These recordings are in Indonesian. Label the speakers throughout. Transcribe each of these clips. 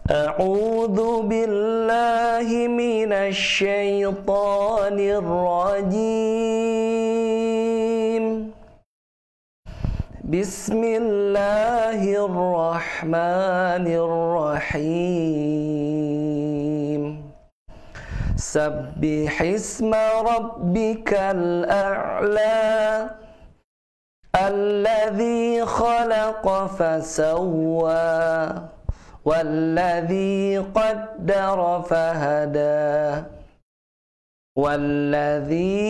Speaker 1: أعوذ بالله من الشيطان الرجيم. بسم الله الرحمن الرحيم. سبح اسم ربك الأعلى الذي خلق فسوى والذي قدر فهدى والذي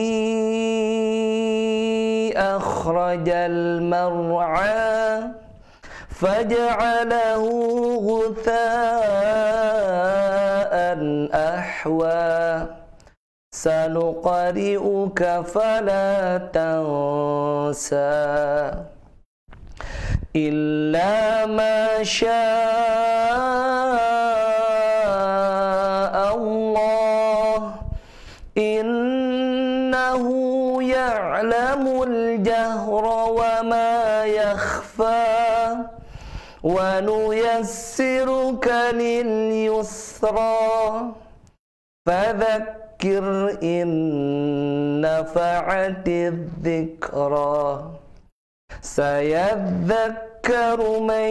Speaker 1: أخرج المرعى فجعله غثاء أحوى سنقرئك فلا تنسى إلا ما شاء الله إنه يعلم الجهر وما يخفى ونيسرك لليسرى فذكر إن نفعت الذكرى سيذكر من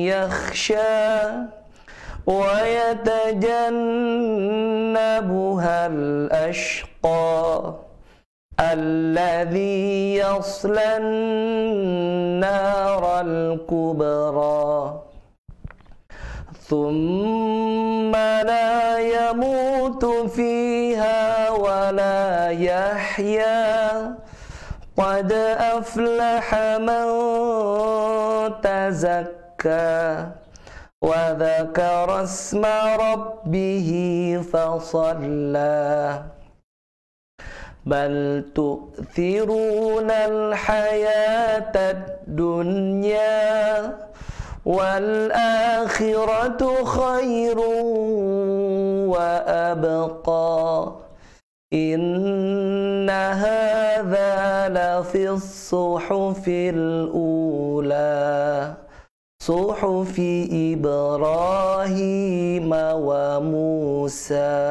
Speaker 1: يخشى ويتجنبها الأشقى الذي يصلى النار الكبرى ثم لا يموت فيها ولا يحيا قد أفلح من تزكى وذكر اسم ربه فصلى بل تؤثرون الحياة الدنيا والآخرة خير وأبقى إن هذا لفي الصحف الأولى صحف إبراهيم وموسى.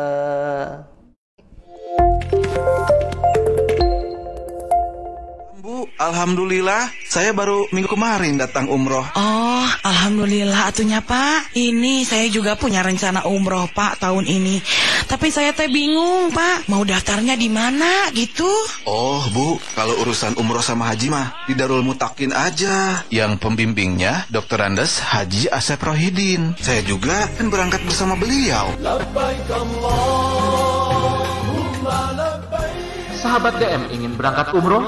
Speaker 2: Bu, alhamdulillah, saya baru minggu kemarin datang umroh.
Speaker 3: Oh, alhamdulillah atunya Pak. Ini saya juga punya rencana umroh Pak tahun ini. Tapi saya teh bingung Pak, mau daftarnya di mana gitu.
Speaker 2: Oh Bu, kalau urusan umroh sama haji mah di Darul Mutakin aja. Yang pembimbingnya Dr. Andes Haji Asep Rohidin. Saya juga kan berangkat bersama beliau.
Speaker 4: Sahabat DM ingin berangkat umroh?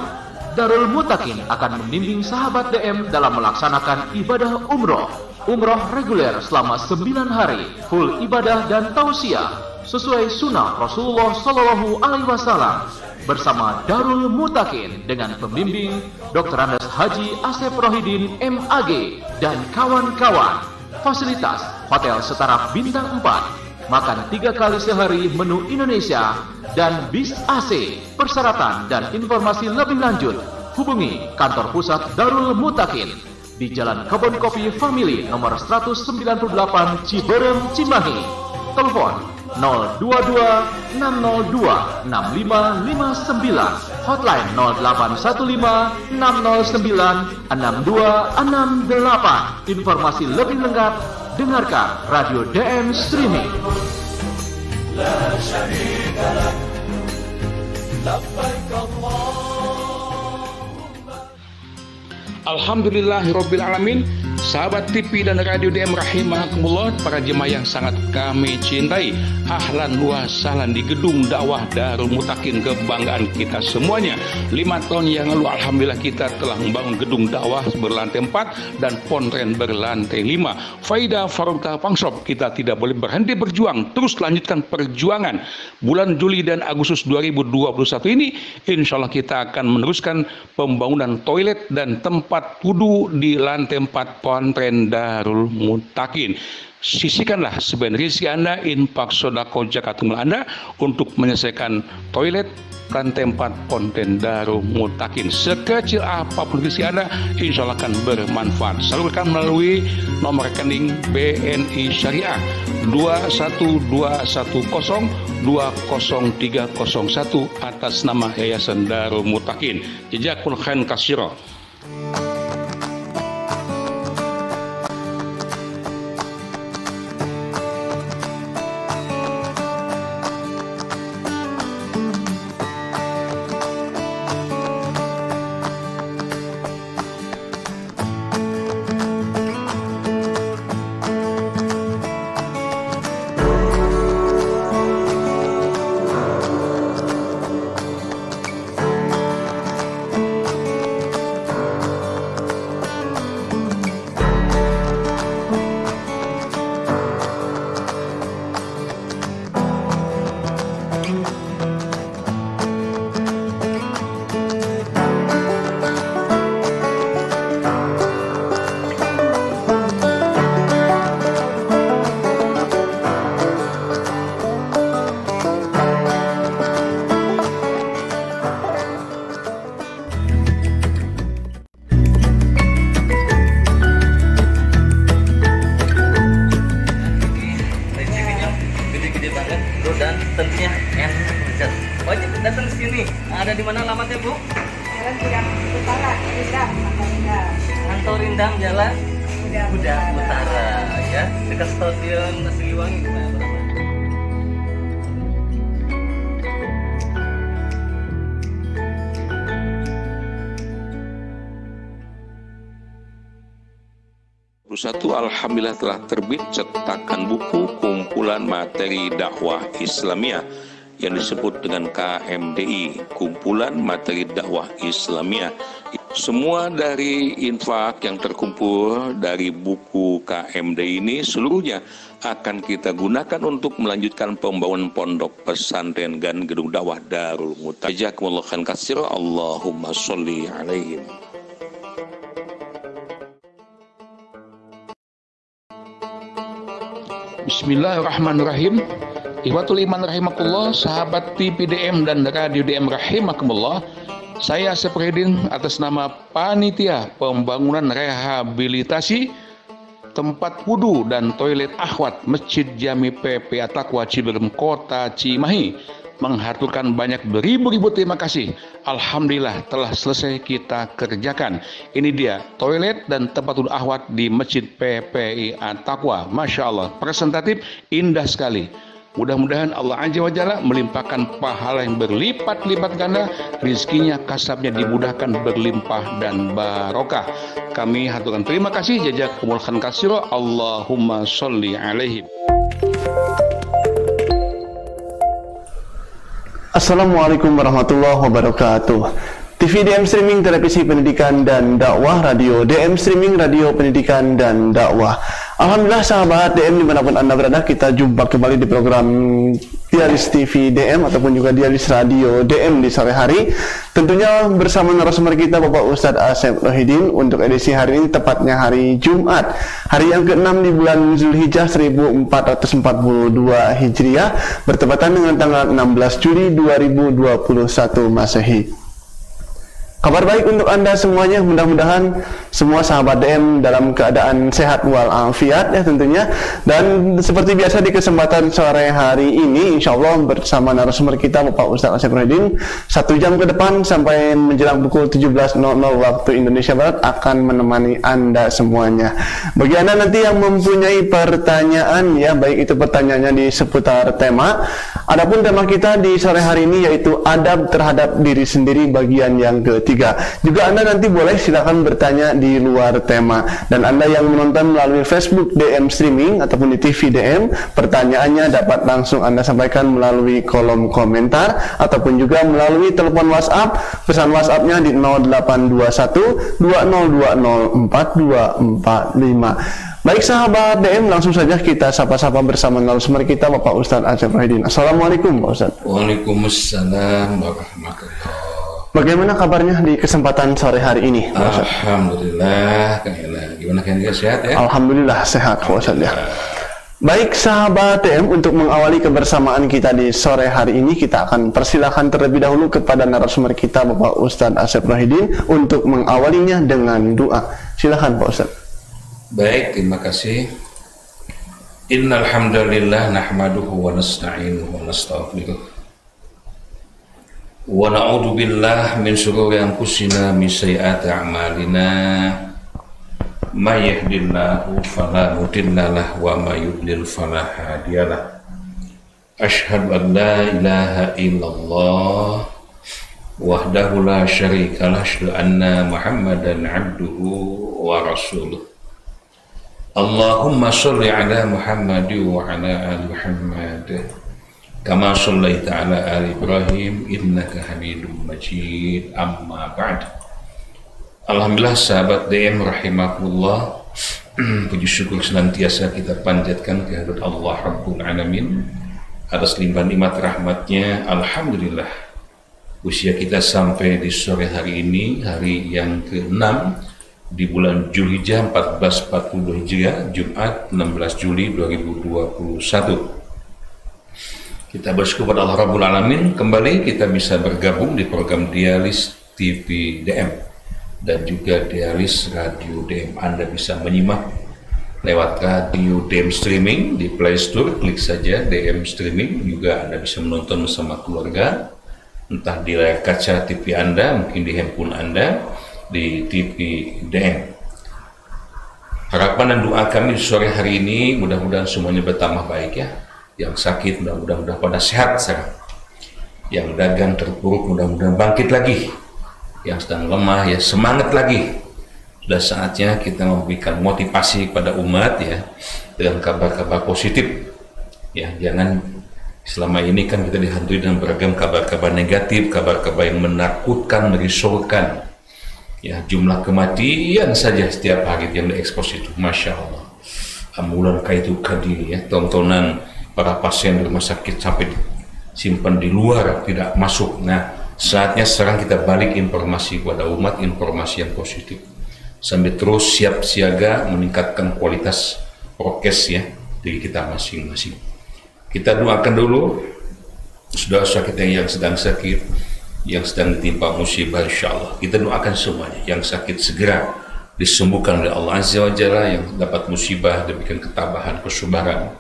Speaker 4: Darul Mutakin akan membimbing sahabat DM dalam melaksanakan ibadah umroh. Umroh reguler selama 9 hari, full ibadah dan tausiah sesuai sunnah Rasulullah Sallallahu Alaihi Wasallam bersama Darul Mutakin dengan pembimbing Dr. Andes Haji Asep Rohidin MAG dan kawan-kawan. Fasilitas hotel setara bintang 4, makan 3 kali sehari menu Indonesia dan bis AC. Persyaratan dan informasi lebih lanjut hubungi kantor pusat Darul Mutakin di Jalan Kebun Kopi Family nomor 198 Ciberem, Cimahi. Telepon 022 602 6559, hotline 0815 609 6268. Informasi lebih lengkap dengarkan Radio DM Streaming. لا شريك لك لبيك
Speaker 5: Alhamdulillahirrabbilalamin. Sahabat TV dan Radio DM rahimakumullah, para jemaah yang sangat kami cintai, ahlan wa sahlan di gedung dakwah Darul Mutakin, kebanggaan kita semuanya. 5 tahun yang lalu alhamdulillah kita telah membangun gedung dakwah berlantai 4 dan ponren berlantai 5. Faida Farukta Pangshop, kita tidak boleh berhenti berjuang, terus lanjutkan perjuangan. Bulan Juli dan Agustus 2021 ini insya Allah kita akan meneruskan pembangunan toilet dan tempat wudu di lantai 4 Pesantren Darul Mutakin. Sisihkanlah sebagian rezeki Anda, infak sedekah zakatul Anda untuk menyelesaikan toilet dan tempat konten Darul Mutakin. Sekecil apapun rezeki Anda, insya Allah akan bermanfaat. Salurkan melalui nomor rekening BNI Syariah 21210200301 atas nama Yayasan Darul Mutakin. Jazakumullahu khairan katsiran.
Speaker 1: tentunya enak. Wajib datang ke sini. Ada di mana alamatnya, Bu?
Speaker 6: Jalan Gudang Utara, Rindam, Rindam.
Speaker 1: Kantor Rindam, Jalan Gudang Utara, ya, dekat Stadion Siliwangi.
Speaker 5: Alhamdulillah telah terbit cetakan buku kumpulan materi dakwah Islamiyah yang disebut dengan KMDI, kumpulan materi dakwah Islamiyah. Semua dari infak yang terkumpul dari buku KMDI ini seluruhnya akan kita gunakan untuk melanjutkan pembangunan pondok pesantren dan gedung dakwah Darul Mutakin. Jazakumullahu khairan katsiran. Allahumma sholli alaihim. Bismillahirrahmanirrahim. Ikhwatul iman rahimakumullah, sahabat TV DM dan radio DM rahimakumullah. Saya Asep Rohidin atas nama Panitia Pembangunan Rehabilitasi Tempat Wudu dan Toilet Akhwat Masjid Jami PP At-Taqwa Ciberem Kota Cimahi menghaturkan banyak beribu-ribu terima kasih. Alhamdulillah telah selesai kita kerjakan. Ini dia toilet dan tempat wudu akhwat di Masjid PPI At-Taqwa. Masya Allah, presentatif, indah sekali. Mudah-mudahan Allah Azza wa Jalla melimpahkan pahala yang berlipat-lipat ganda, rizkinya, kasabnya dimudahkan, berlimpah dan barokah. Kami haturkan terima kasih. Jazakumullahu khairan katsiran. Allahumma sholli alaihim.
Speaker 7: Assalamualaikum warahmatullahi wabarakatuh. TV DM Streaming Televisi Pendidikan dan Dakwah, Radio DM Streaming Radio Pendidikan dan Dakwah. Alhamdulillah sahabat DM dimanapun Anda berada, kita jumpa kembali di program Dialis TV DM ataupun juga Dialis Radio DM di sore hari. Tentunya bersama narasumber kita Bapak Ustadz Asep Rohidin untuk edisi hari ini, tepatnya hari Jumat, hari yang ke-6 di bulan Zulhijjah 1442 Hijriah, bertepatan dengan tanggal 16 Juli 2021 Masehi. Kabar baik untuk Anda semuanya, mudah-mudahan semua sahabat DM dalam keadaan sehat walafiat ya tentunya. Dan seperti biasa di kesempatan sore hari ini, insya Allah bersama narasumber kita Bapak Ustadz Asep Rohidin, 1 jam ke depan sampai menjelang pukul 17.00 waktu Indonesia Barat akan menemani Anda semuanya. Bagi Anda nanti yang mempunyai pertanyaan ya, baik itu pertanyaannya di seputar tema, adapun tema kita di sore hari ini yaitu adab terhadap diri sendiri bagian yang ketiga. Juga Anda nanti boleh silakan bertanya di luar tema. Dan Anda yang menonton melalui Facebook DM Streaming ataupun di TV DM, pertanyaannya dapat langsung Anda sampaikan melalui kolom komentar ataupun juga melalui telepon WhatsApp. Pesan WhatsApp-nya di 0821 2020 4245. Baik sahabat DM, langsung saja kita sapa-sapa bersama narasumber kita Bapak Ustadz Asep Rohidin. Assalamualaikum Pak Ustadz.
Speaker 8: Waalaikumsalam warahmatullahi.
Speaker 7: Bagaimana kabarnya di kesempatan sore hari ini, Pak Ustadz?
Speaker 5: Alhamdulillah, Kang Ela. Gimana Kang Ela, sehat ya?
Speaker 7: Alhamdulillah sehat, Pak Ustadz ya. Baik sahabat TM, untuk mengawali kebersamaan kita di sore hari ini, kita akan persilahkan terlebih dahulu kepada narasumber kita Bapak Ustadz Asep Rohidin untuk mengawalinya dengan doa. Silakan Pak Ustadz.
Speaker 5: Baik, terima kasih. Innal hamdalillah nahmaduhu wa nasta'inuhu wa nastaghfiruh. Wa na'udzu billahi min shururi anfusina min sayyiati a'malina. May yahdihillahu fala mudilla lahu wa may yudlil fala hadiyalah. Asyhadu an la ilaha illallah wahdahu la syarika lah, asyhadu anna Muhammadan abduhu wa rasuluh. Allahumma sholli ala Muhammad wa ala ali Muhammad kama shallaita ala ali Ibrahim innaka Hamidum Majid. Amma ba'd. Alhamdulillah sahabat DM rahimakumullah, puji syukur senantiasa kita panjatkan kehadirat Allah Rabbul Alamin atas limpahan nikmat rahmatnya. Alhamdulillah usia kita sampai di sore hari ini, hari yang ke-6 di bulan Zulhijjah 1442 Hijriah, Jumat 16 Juli 2021. Kita bersyukur pada Allah Rabbul Alamin, kembali kita bisa bergabung di program Dialis TV DM dan juga Dialis Radio DM. Anda bisa menyimak lewat radio DM streaming di Play Store, klik saja DM streaming. Juga Anda bisa menonton bersama keluarga, entah di layar kaca TV Anda, mungkin di handphone Anda, di TV DM. Harapan dan doa kami di sore hari ini, mudah-mudahan semuanya bertambah baik ya. Yang sakit mudah-mudahan pada sehat sekarang. Yang dagang terpuruk mudah-mudahan bangkit lagi. Yang sedang lemah ya semangat lagi. Sudah saatnya kita memberikan motivasi kepada umat ya dengan kabar-kabar positif. Ya, jangan selama ini kan kita dihantui dengan beragam kabar-kabar negatif, kabar-kabar yang menakutkan, merisaukan. Ya, jumlah kematian saja setiap hari yang diekspos itu, masya Allah. Ambulan kaitu kadiri ya, tontonan para pasien di rumah sakit sampai simpan di luar, tidak masuk. Nah, saatnya sekarang kita balik informasi kepada umat, informasi yang positif, sambil terus siap siaga meningkatkan kualitas prokes ya diri kita masing-masing. Kita doakan dulu saudara-saudara kita yang sedang sakit, yang sedang ditimpa musibah, insyaallah kita doakan semuanya yang sakit segera disembuhkan oleh Allah Azza wa Jalla, yang dapat musibah demikian ketabahan, kesabaran,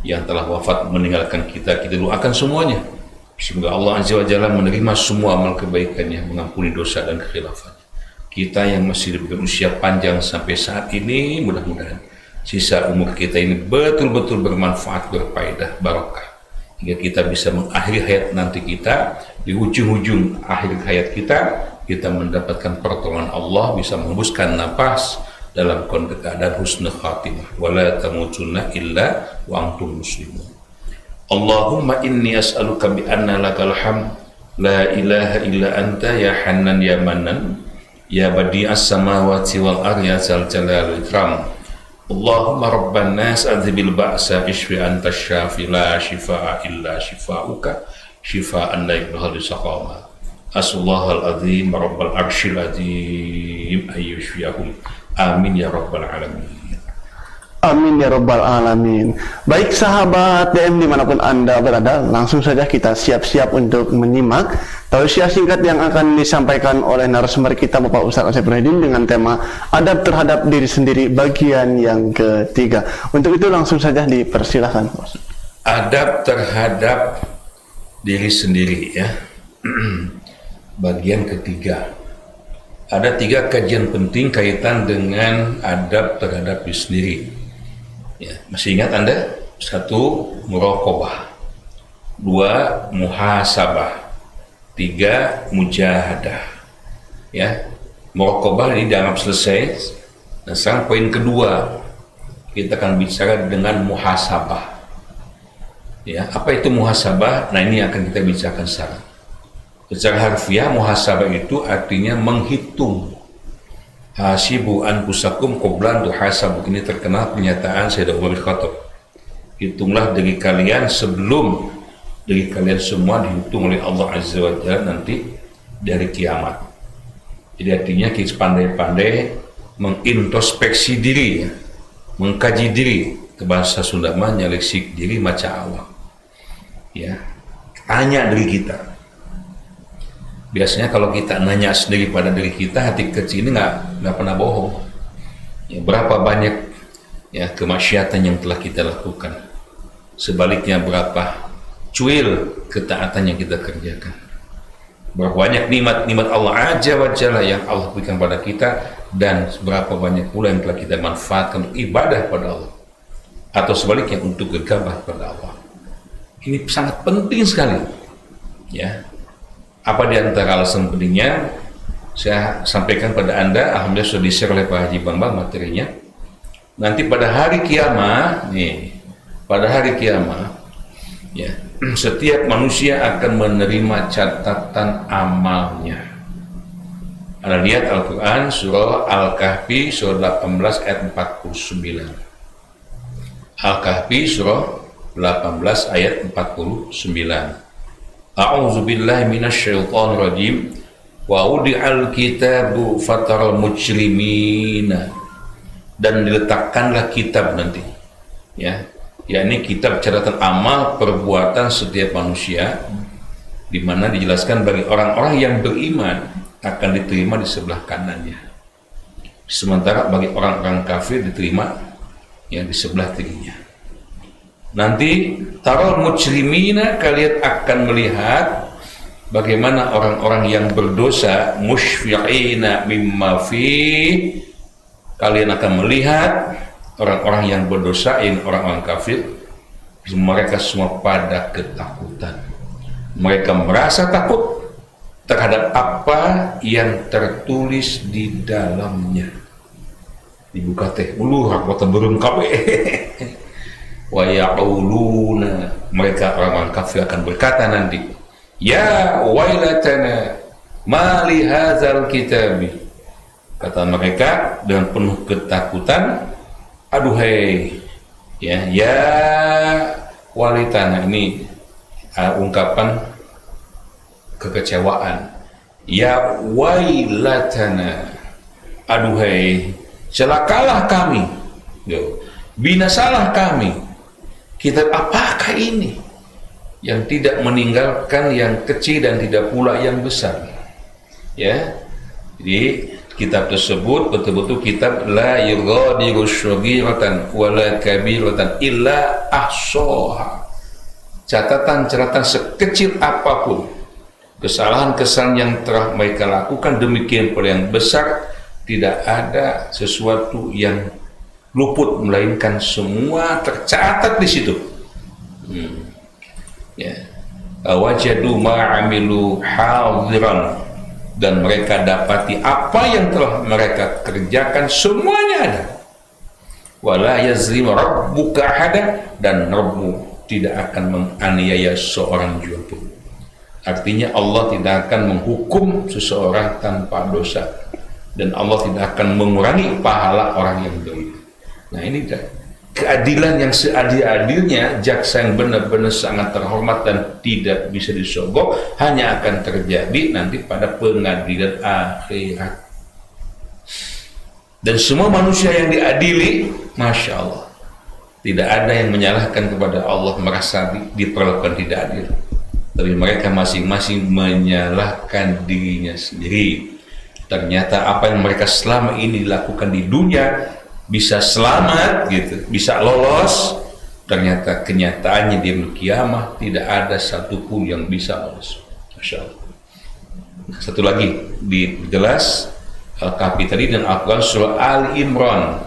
Speaker 5: yang telah wafat meninggalkan kita doakan semuanya. Semoga Allah Azza wa Jalla menerima semua amal kebaikannya, mengampuni dosa dan kekhilafan. Kita yang masih diberikan usia panjang sampai saat ini, mudah-mudahan sisa umur kita ini betul-betul bermanfaat, berfaedah, barokah, hingga kita bisa mengakhiri hayat nanti kita. Di ujung-ujung akhir hayat kita mendapatkan pertolongan Allah, bisa menghembuskan nafas dalam keadaan husnul khatimah. Wala tamutunna illa wa antum muslimun. Allahumma inni as'aluka bi anna lakal hamd la ilaha illa anta ya Hannan ya Mannan ya badi'as samawati wal ardi ya zal jalal wal ikram. Allahumma rabban nas adhibil ba'sa ishfi anta syafi la shifaa illa shifauka shifaan la yughadiru saqama. As'alullahal azim rabbal arsyil azim ayyushfiyahum. Amin ya rabbal alamin.
Speaker 7: Amin ya rabbal alamin. Baik sahabat DM dimanapun Anda berada, langsung saja kita siap-siap untuk menyimak tausiah singkat yang akan disampaikan oleh narasumber kita Bapak Ustadz Asep Rohidin dengan tema adab terhadap diri sendiri bagian yang ketiga. Untuk itu langsung saja dipersilahkan.
Speaker 5: Adab terhadap diri sendiri ya. Bagian ketiga. Ada 3 kajian penting kaitan dengan adab terhadap diri sendiri. Ya, masih ingat Anda? 1. Muraqabah, 2. Muhasabah, 3. Mujahadah. Ya, muraqabah ini dianggap selesai. Nah, sekarang poin kedua kita akan bicara dengan muhasabah. Ya, apa itu muhasabah? Nah, ini akan kita bicarakan sekarang. Secara harfiah muhasabah itu artinya menghitung. Hasibu anfusakum qabla tuhasabu. Ini terkenal pernyataan Sayyidina Umar bin Khattab. Hitunglah diri kalian sebelum diri kalian semua dihitung oleh Allah Azza wa Jalla nanti dari kiamat. Jadi artinya kita pandai-pandai mengintrospeksi diri, mengkaji diri, ke bahasa Sunda mah nyeleksik diri maca awak. Ya, tanya diri kita. Biasanya kalau kita nanya sendiri pada diri kita, hati kecil ini nggak pernah bohong. Ya, berapa banyak ya kemaksiatan yang telah kita lakukan. Sebaliknya berapa cuil ketaatan yang kita kerjakan. Berapa banyak nikmat-nikmat Allah Azza wa Jalla yang Allah berikan pada kita, dan berapa banyak pula yang telah kita manfaatkan untuk ibadah pada Allah, atau sebaliknya untuk gegabah pada Allah. Ini sangat penting sekali. Ya, apa di antara alasan pentingnya saya sampaikan pada Anda. Alhamdulillah sudah di-share oleh Pak Haji Bambang materinya. Nanti pada hari kiamat ya, setiap manusia akan menerima catatan amalnya. Anda lihat Al-Quran surah Al-Kahfi surah 18 ayat 49. Al-Kahfi surah 18 ayat 49. A'udzu billahi minasyaitonir rajim. Wa udi'al kitabu fataral mujrimina, dan diletakkanlah kitab nanti, ya, yakni kitab catatan amal perbuatan setiap manusia, di mana dijelaskan bagi orang-orang yang beriman akan diterima di sebelah kanannya, sementara bagi orang-orang kafir diterima yang di sebelah kirinya. Nanti taral mujrimina, kalian akan melihat bagaimana orang-orang yang berdosa, musyfi'ina mimma fi, kalian akan melihat orang-orang yang berdosa, ini orang-orang kafir, mereka semua pada ketakutan. Mereka merasa takut terhadap apa yang tertulis di dalamnya. Dibuka teh uluh kota burung kabe. Wa yaquluna, mereka orang-orang kafir akan berkata nanti, ya wailatana ma li hadzal kitabi, kata mereka dengan penuh ketakutan, aduhai, ya walitana, ini ungkapan kekecewaan. Ya wailatana, aduhai, celakalah kami, binasalah kami. Kitab apakah ini yang tidak meninggalkan yang kecil dan tidak pula yang besar? Ya, jadi kitab tersebut betul-betul kitab la yughadiru shaghiratan wala kabiratan illa ahsaha. Catatan-catatan sekecil apapun kesalahan-kesalahan yang telah mereka lakukan, demikian pula yang besar, tidak ada sesuatu yang luput, melainkan semua tercatat di situ. Ya, wajadu ma'amilu hadiran, dan mereka dapati apa yang telah mereka kerjakan semuanya ada. Wala yazlimu rabbuka ahada, dan Rabbu tidak akan menganiaya seorang jua pun. Artinya Allah tidak akan menghukum seseorang tanpa dosa, dan Allah tidak akan mengurangi pahala orang yang beriman. Nah, ini keadilan yang seadil-adilnya, jaksa yang benar-benar sangat terhormat dan tidak bisa disogok, hanya akan terjadi nanti pada pengadilan akhirat. Dan semua manusia yang diadili, Masya Allah, tidak ada yang menyalahkan kepada Allah, merasa diperlakukan tidak adil, tapi mereka masing-masing menyalahkan dirinya sendiri. Ternyata apa yang mereka selama ini lakukan di dunia bisa selamat gitu, bisa lolos, ternyata kenyataannya di kiamat tidak ada satupun yang bisa lolos. Masya Allah. Satu lagi dijelas Al-Kahfi tadi dan Al-Quran surah Al-Imran,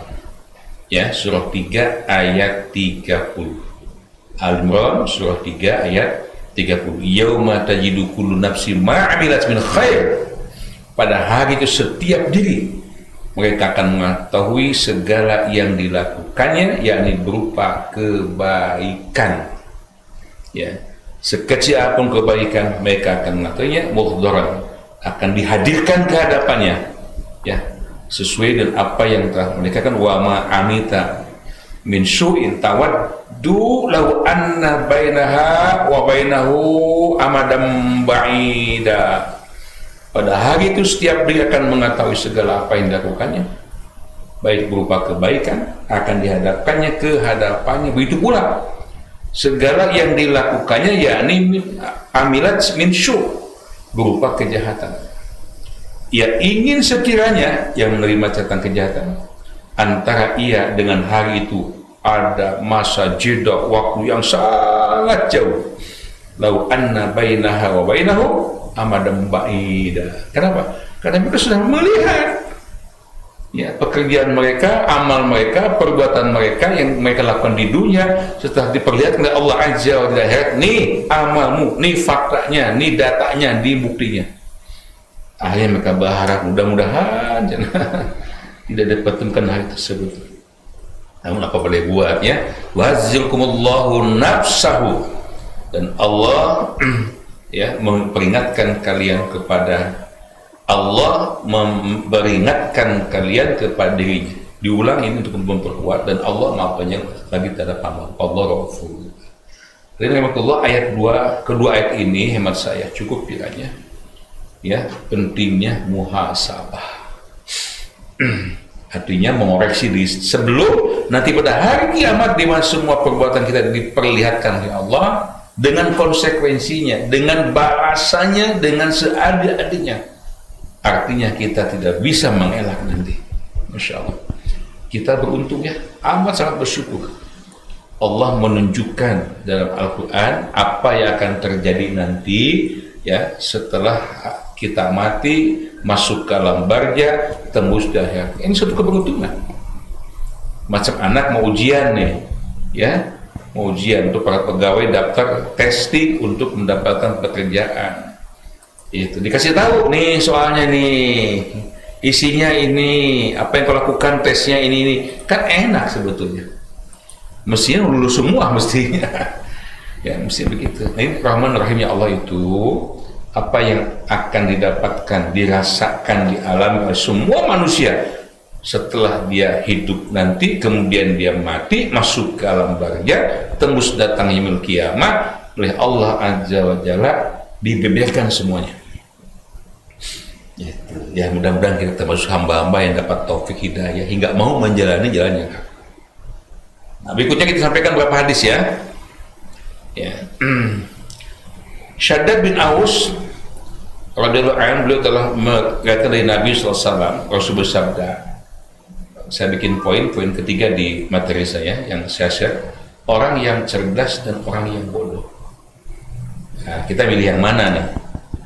Speaker 5: ya, surah 3 ayat 30. Al-Imran surah 3 ayat 30. Yauma tajidu kullu nafsin ma 'amilat min khair, pada hari itu setiap diri mereka akan mengetahui segala yang dilakukannya, yakni berupa kebaikan. Ya, sekecil apapun kebaikan mereka akan mengetahuinya, muhdharan, akan dihadirkan ke hadapannya, ya, sesuai dengan apa yang telah mereka kan. Wa ma amita min su'in tawaddu law anna bainaha wa bainahu amadam ba'ida. Pada hari itu setiap dia akan mengetahui segala apa yang dilakukannya, baik berupa kebaikan akan dihadapkannya ke hadapannya. Begitu pula segala yang dilakukannya, yakni amilat min syur, berupa kejahatan. Ia ingin sekiranya yang menerima catatan kejahatan, antara ia dengan hari itu ada masa jeda waktu yang sangat jauh. Lau anna bainaha wa bainahu amadan ba'ida. Kenapa? Karena mereka sudah melihat ya pekerjaan mereka, amal mereka, perbuatan mereka yang mereka lakukan di dunia setelah diperlihatkan oleh Allah Azza wa Jalla. Nih amalmu, nih faktanya, nih datanya, nih buktinya. Akhirnya mereka berharap mudah-mudahan tidak dipertemukan hal tersebut. Namun apa boleh buat ya? Wazirkumullahu nafsahu. Dan Allah ya memperingatkan kalian kepada Allah, memperingatkan kalian kepada dirinya. Diulang ini untuk memperkuat, dan Allah Maha Penyayang lagi terhadap hamba. Allah Ghafur. Jadi rahmatullah, ayat kedua ayat ini hemat saya cukup kiranya ya, pentingnya muhasabah. Artinya mengoreksi diri sebelum nanti pada hari kiamat, di mana semua perbuatan kita diperlihatkan oleh Allah dengan konsekuensinya, dengan balasannya, dengan seadil-adilnya. Artinya kita tidak bisa mengelak nanti. Masya Allah, kita beruntung ya, amat sangat bersyukur. Allah menunjukkan dalam Al-Quran apa yang akan terjadi nanti ya setelah kita mati, masuk ke alam barza, tembus dahsyat. Ini suatu keberuntungan. Macam anak mau ujian nih ya, mau ujian untuk para pegawai daftar testing untuk mendapatkan pekerjaan. Itu dikasih tahu nih soalnya nih, isinya ini, apa yang kau lakukan tesnya ini. Kan enak sebetulnya, mestinya lulus semua mestinya ya, mesti begitu. Nah, ini Rahman Rahimnya Allah itu, apa yang akan didapatkan, dirasakan, dialami oleh semua manusia setelah dia hidup nanti, kemudian dia mati, masuk ke alam barza, tembus datang yaumul kiamat, oleh Allah Azza wa Jalla dibeberkan semuanya. Ya mudah-mudahan kita termasuk hamba-hamba yang dapat taufik hidayah hingga mau menjalani jalan yang hak. Nah, berikutnya kita sampaikan beberapa hadis ya. Syaddad bin Aus radhiyallahu anhu, beliau telah mengatakan dari Nabi SAW, Rasul bersabda, saya bikin poin ketiga di materi saya yang saya share, orang yang cerdas dan orang yang bodoh. Nah, kita pilih yang mana nih?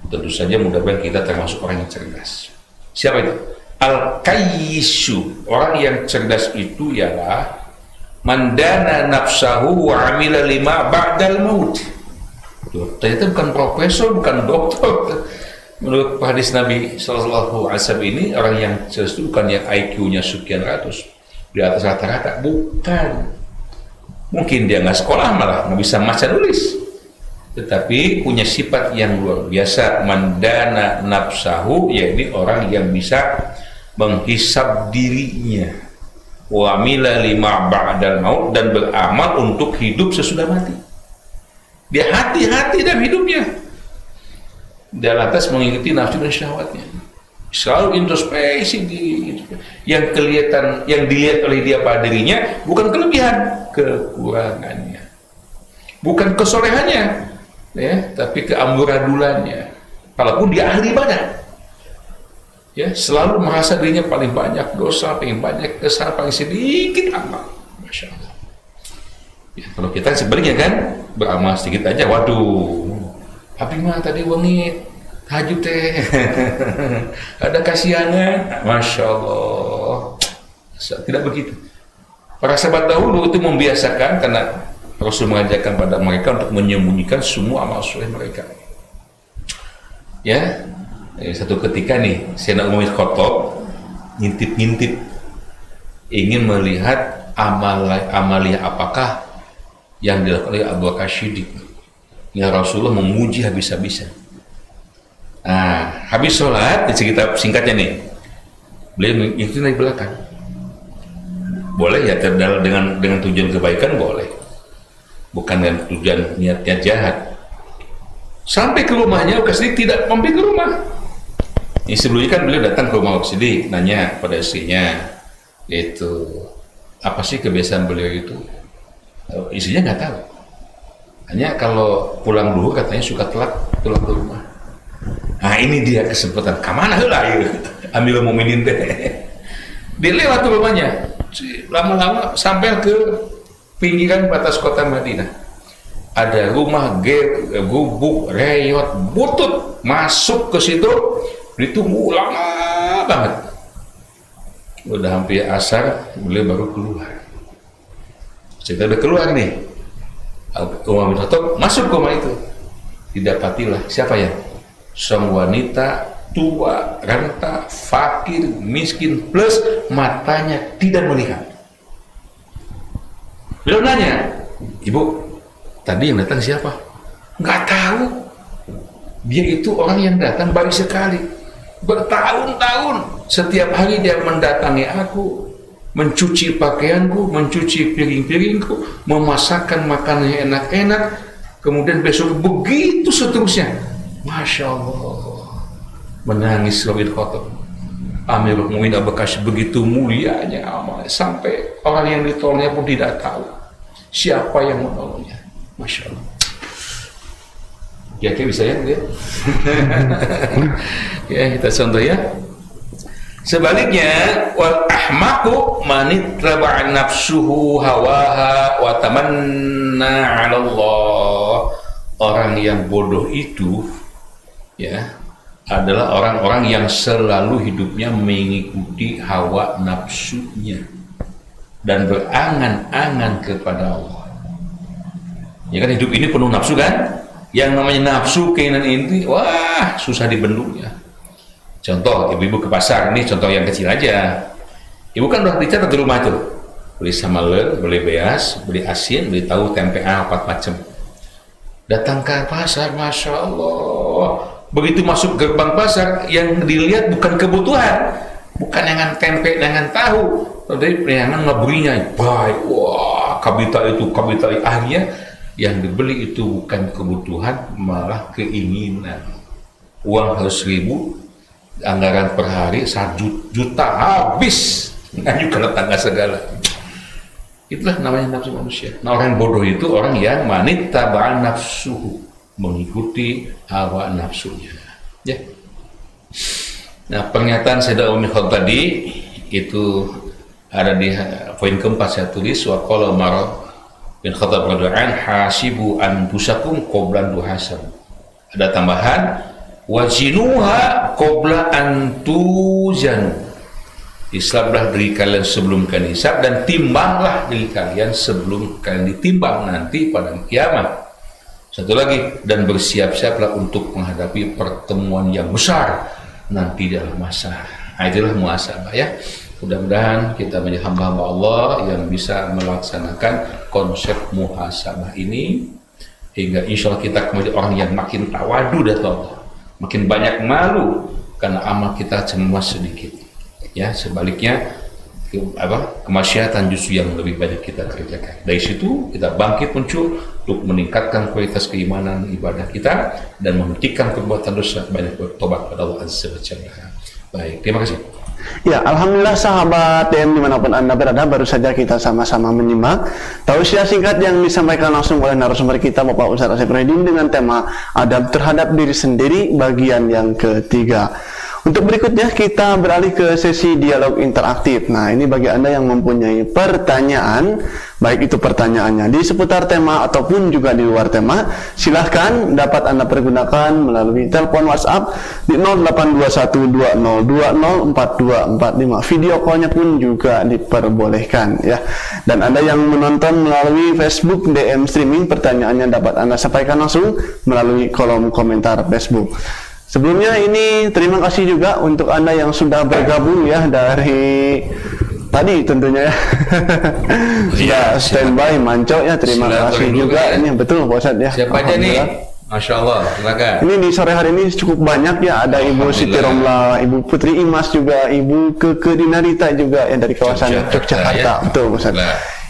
Speaker 5: Tentu saja mudah-mudahan kita termasuk orang yang cerdas. Siapa itu? Al-Kayyisu, orang yang cerdas itu ialah mandana nafsahu wa amila lima ba'dal maut. Ternyata bukan profesor, bukan doktor. Menurut hadis Nabi Sallallahu Alaihi Wasallam ini, orang yang cerdas itu bukan yang IQ-nya sekian ratus, di atas rata-rata, bukan. Mungkin dia nggak sekolah, malah nggak bisa baca nulis, tetapi punya sifat yang luar biasa. Mandana nafsahu, yakni orang yang bisa menghisab dirinya, wa amila lima ba'dal maut, dan beramal untuk hidup sesudah mati. Dia hati-hati dalam hidupnya, dia lantas mengikuti nafsu dan syahwatnya, selalu introspeksi yang kelihatan, yang dilihat oleh dia pada dirinya bukan kelebihan, kekurangannya, bukan kesolehannya ya, tapi keamburadulannya. Kalaupun dia ahli ibadah ya, selalu merasa dirinya paling banyak dosa, paling banyak kesalahan, paling sedikit amal. Masya Allah ya. Kalau kita sebenarnya kan beramal sedikit aja, waduh, tapi mah tadi wengi tahajud teh ada kasihangan. Masya Allah, tidak begitu. Para sahabat dahulu itu membiasakan, karena Rasul mengajarkan pada mereka untuk menyembunyikan semua amal soleh mereka. Ya, satu ketika nih Sayyidina Umar bin Khattab ngintip-ngintip, ingin melihat amalia apakah yang dilakukan oleh Abu Bakar Siddiq. Ya, Rasulullah memuji habis-habisan. Nah, habis sholat, cerita singkatnya nih, beliau itu naik belakang. Boleh ya, dengan tujuan kebaikan boleh, bukan dengan tujuan niat jahat. Sampai ke rumahnya, Siddiq tidak mampir ke rumah. Ini sebelumnya kan beliau datang ke rumah Wak Sidik, nanya pada istrinya, itu apa sih kebiasaan beliau itu? Istrinya nggak tahu. Hanya kalau pulang dulu katanya suka telat pulang ke rumah. Nah ini dia kesempatan, kemana lah ya? Ambil mukminin teh. Dia lewat ke rumahnya, lama-lama sampai ke pinggiran batas kota Madinah. Ada rumah gubuk, reyot, butut, masuk ke situ, ditunggu lama banget. Udah hampir asar, beliau baru keluar. Kita udah keluar nih, Umar bin Khattab masuk ke rumah itu, didapatilah siapa ya? Sang wanita tua, renta, fakir, miskin, plus matanya tidak melihat. Beliau nanya, Ibu, tadi yang datang siapa? Nggak tahu. Dia itu orang yang datang baik sekali. Bertahun-tahun setiap hari dia mendatangi aku, mencuci pakaianku, mencuci piring-piringku, memasakkan makanan yang enak-enak, kemudian besok begitu seterusnya. Masya Allah, menangis Umar bin Khattab. Amirul Mukminin Abu Bakar begitu mulianya amal sampai orang yang ditolongnya pun tidak tahu siapa yang menolongnya. Masya Allah. Kira-kira bisa ya dia? Ya kita contoh ya. Sebaliknya, wal ahmaku manitraba'a nafsuhu hawaha wa tamanna 'ala Allah. Orang yang bodoh itu ya adalah orang-orang yang selalu hidupnya mengikuti hawa nafsunya dan berangan-angan kepada Allah. Ya kan hidup ini penuh nafsu kan? Yang namanya nafsu keinginan ini, wah susah dibendungnya. Contoh, ibu-ibu ke pasar, ini contoh yang kecil aja. Ibu kan udah dicatat di rumah tuh, beli sambal, beli beas, beli asin, beli tahu, tempe, 4 macam. Datang ke pasar, Masya Allah. Begitu masuk gerbang pasar, yang dilihat bukan kebutuhan, bukan dengan tempe, dengan tahu, tapi yang ngeberinya, baik, wah, kabita itu, akhirnya yang dibeli itu bukan kebutuhan, malah keinginan. Uang harus 1.000, anggaran per hari 1 juta habis, ngajuk ke tetangga segala. Itulah namanya nafsu manusia. Nah orang bodoh itu orang yang manittaba'a nafsuhu, mengikuti hawa nafsunya. Ya. Nah pernyataan Sayyidah Ummi Khattab tadi itu ada di poin keempat saya tulis, wa qala Umar bin Khattab radhiyallahu anhu hasibu anfusakum qabla an tuhasabu. Ada tambahan wajinuha qabla an tuzan. Hisablah diri kalian sebelum kalian hisab, dan timbanglah diri kalian sebelum kalian ditimbang nanti pada kiamat. Satu lagi, dan bersiap-siaplah untuk menghadapi pertemuan yang besar nanti dalam masa. Nah, itulah muhasabah ya. Mudah-mudahan kita menjadi hamba-hamba Allah yang bisa melaksanakan konsep muhasabah ini, hingga insya Allah kita menjadi orang yang makin tawadu dari Allah, makin banyak malu karena amal kita cuma sedikit. Ya, sebaliknya kemaksiatan justru yang lebih banyak kita kerjakan. Dari situ kita bangkit muncul untuk meningkatkan kualitas keimanan ibadah kita dan menghentikan perbuatan dosa, banyak bertobat kepada Allah Azza wa Jalla. Baik, terima kasih.
Speaker 7: Ya, alhamdulillah sahabat DM dimanapun Anda berada, baru saja kita sama-sama menyimak tausiah singkat yang disampaikan langsung oleh narasumber kita Bapak Ustaz Asep Rohidin dengan tema adab terhadap diri sendiri bagian yang ketiga. Untuk berikutnya kita beralih ke sesi dialog interaktif. Nah, ini bagi Anda yang mempunyai pertanyaan, baik itu pertanyaannya di seputar tema ataupun juga di luar tema, silahkan dapat Anda pergunakan melalui telepon WhatsApp di 082120204245. Video call-nya pun juga diperbolehkan ya. Dan Anda yang menonton melalui Facebook DM streaming, pertanyaannya dapat Anda sampaikan langsung melalui kolom komentar Facebook. Sebelumnya ini terima kasih juga untuk Anda yang sudah bergabung ya dari tadi tentunya ya. Sudah standby Manco ya, terima kasih juga. Ini betul Pak Ustadz ya.
Speaker 5: Siapa aja nih? Masya Allah, silakan.
Speaker 7: Ini di sore hari ini cukup banyak ya, ada Ibu Siti Romla, Ibu Putri Imas juga, Ibu Keke Dinarita juga yang dari kawasan Yogyakarta. Ya. Betul Pak Ustadz.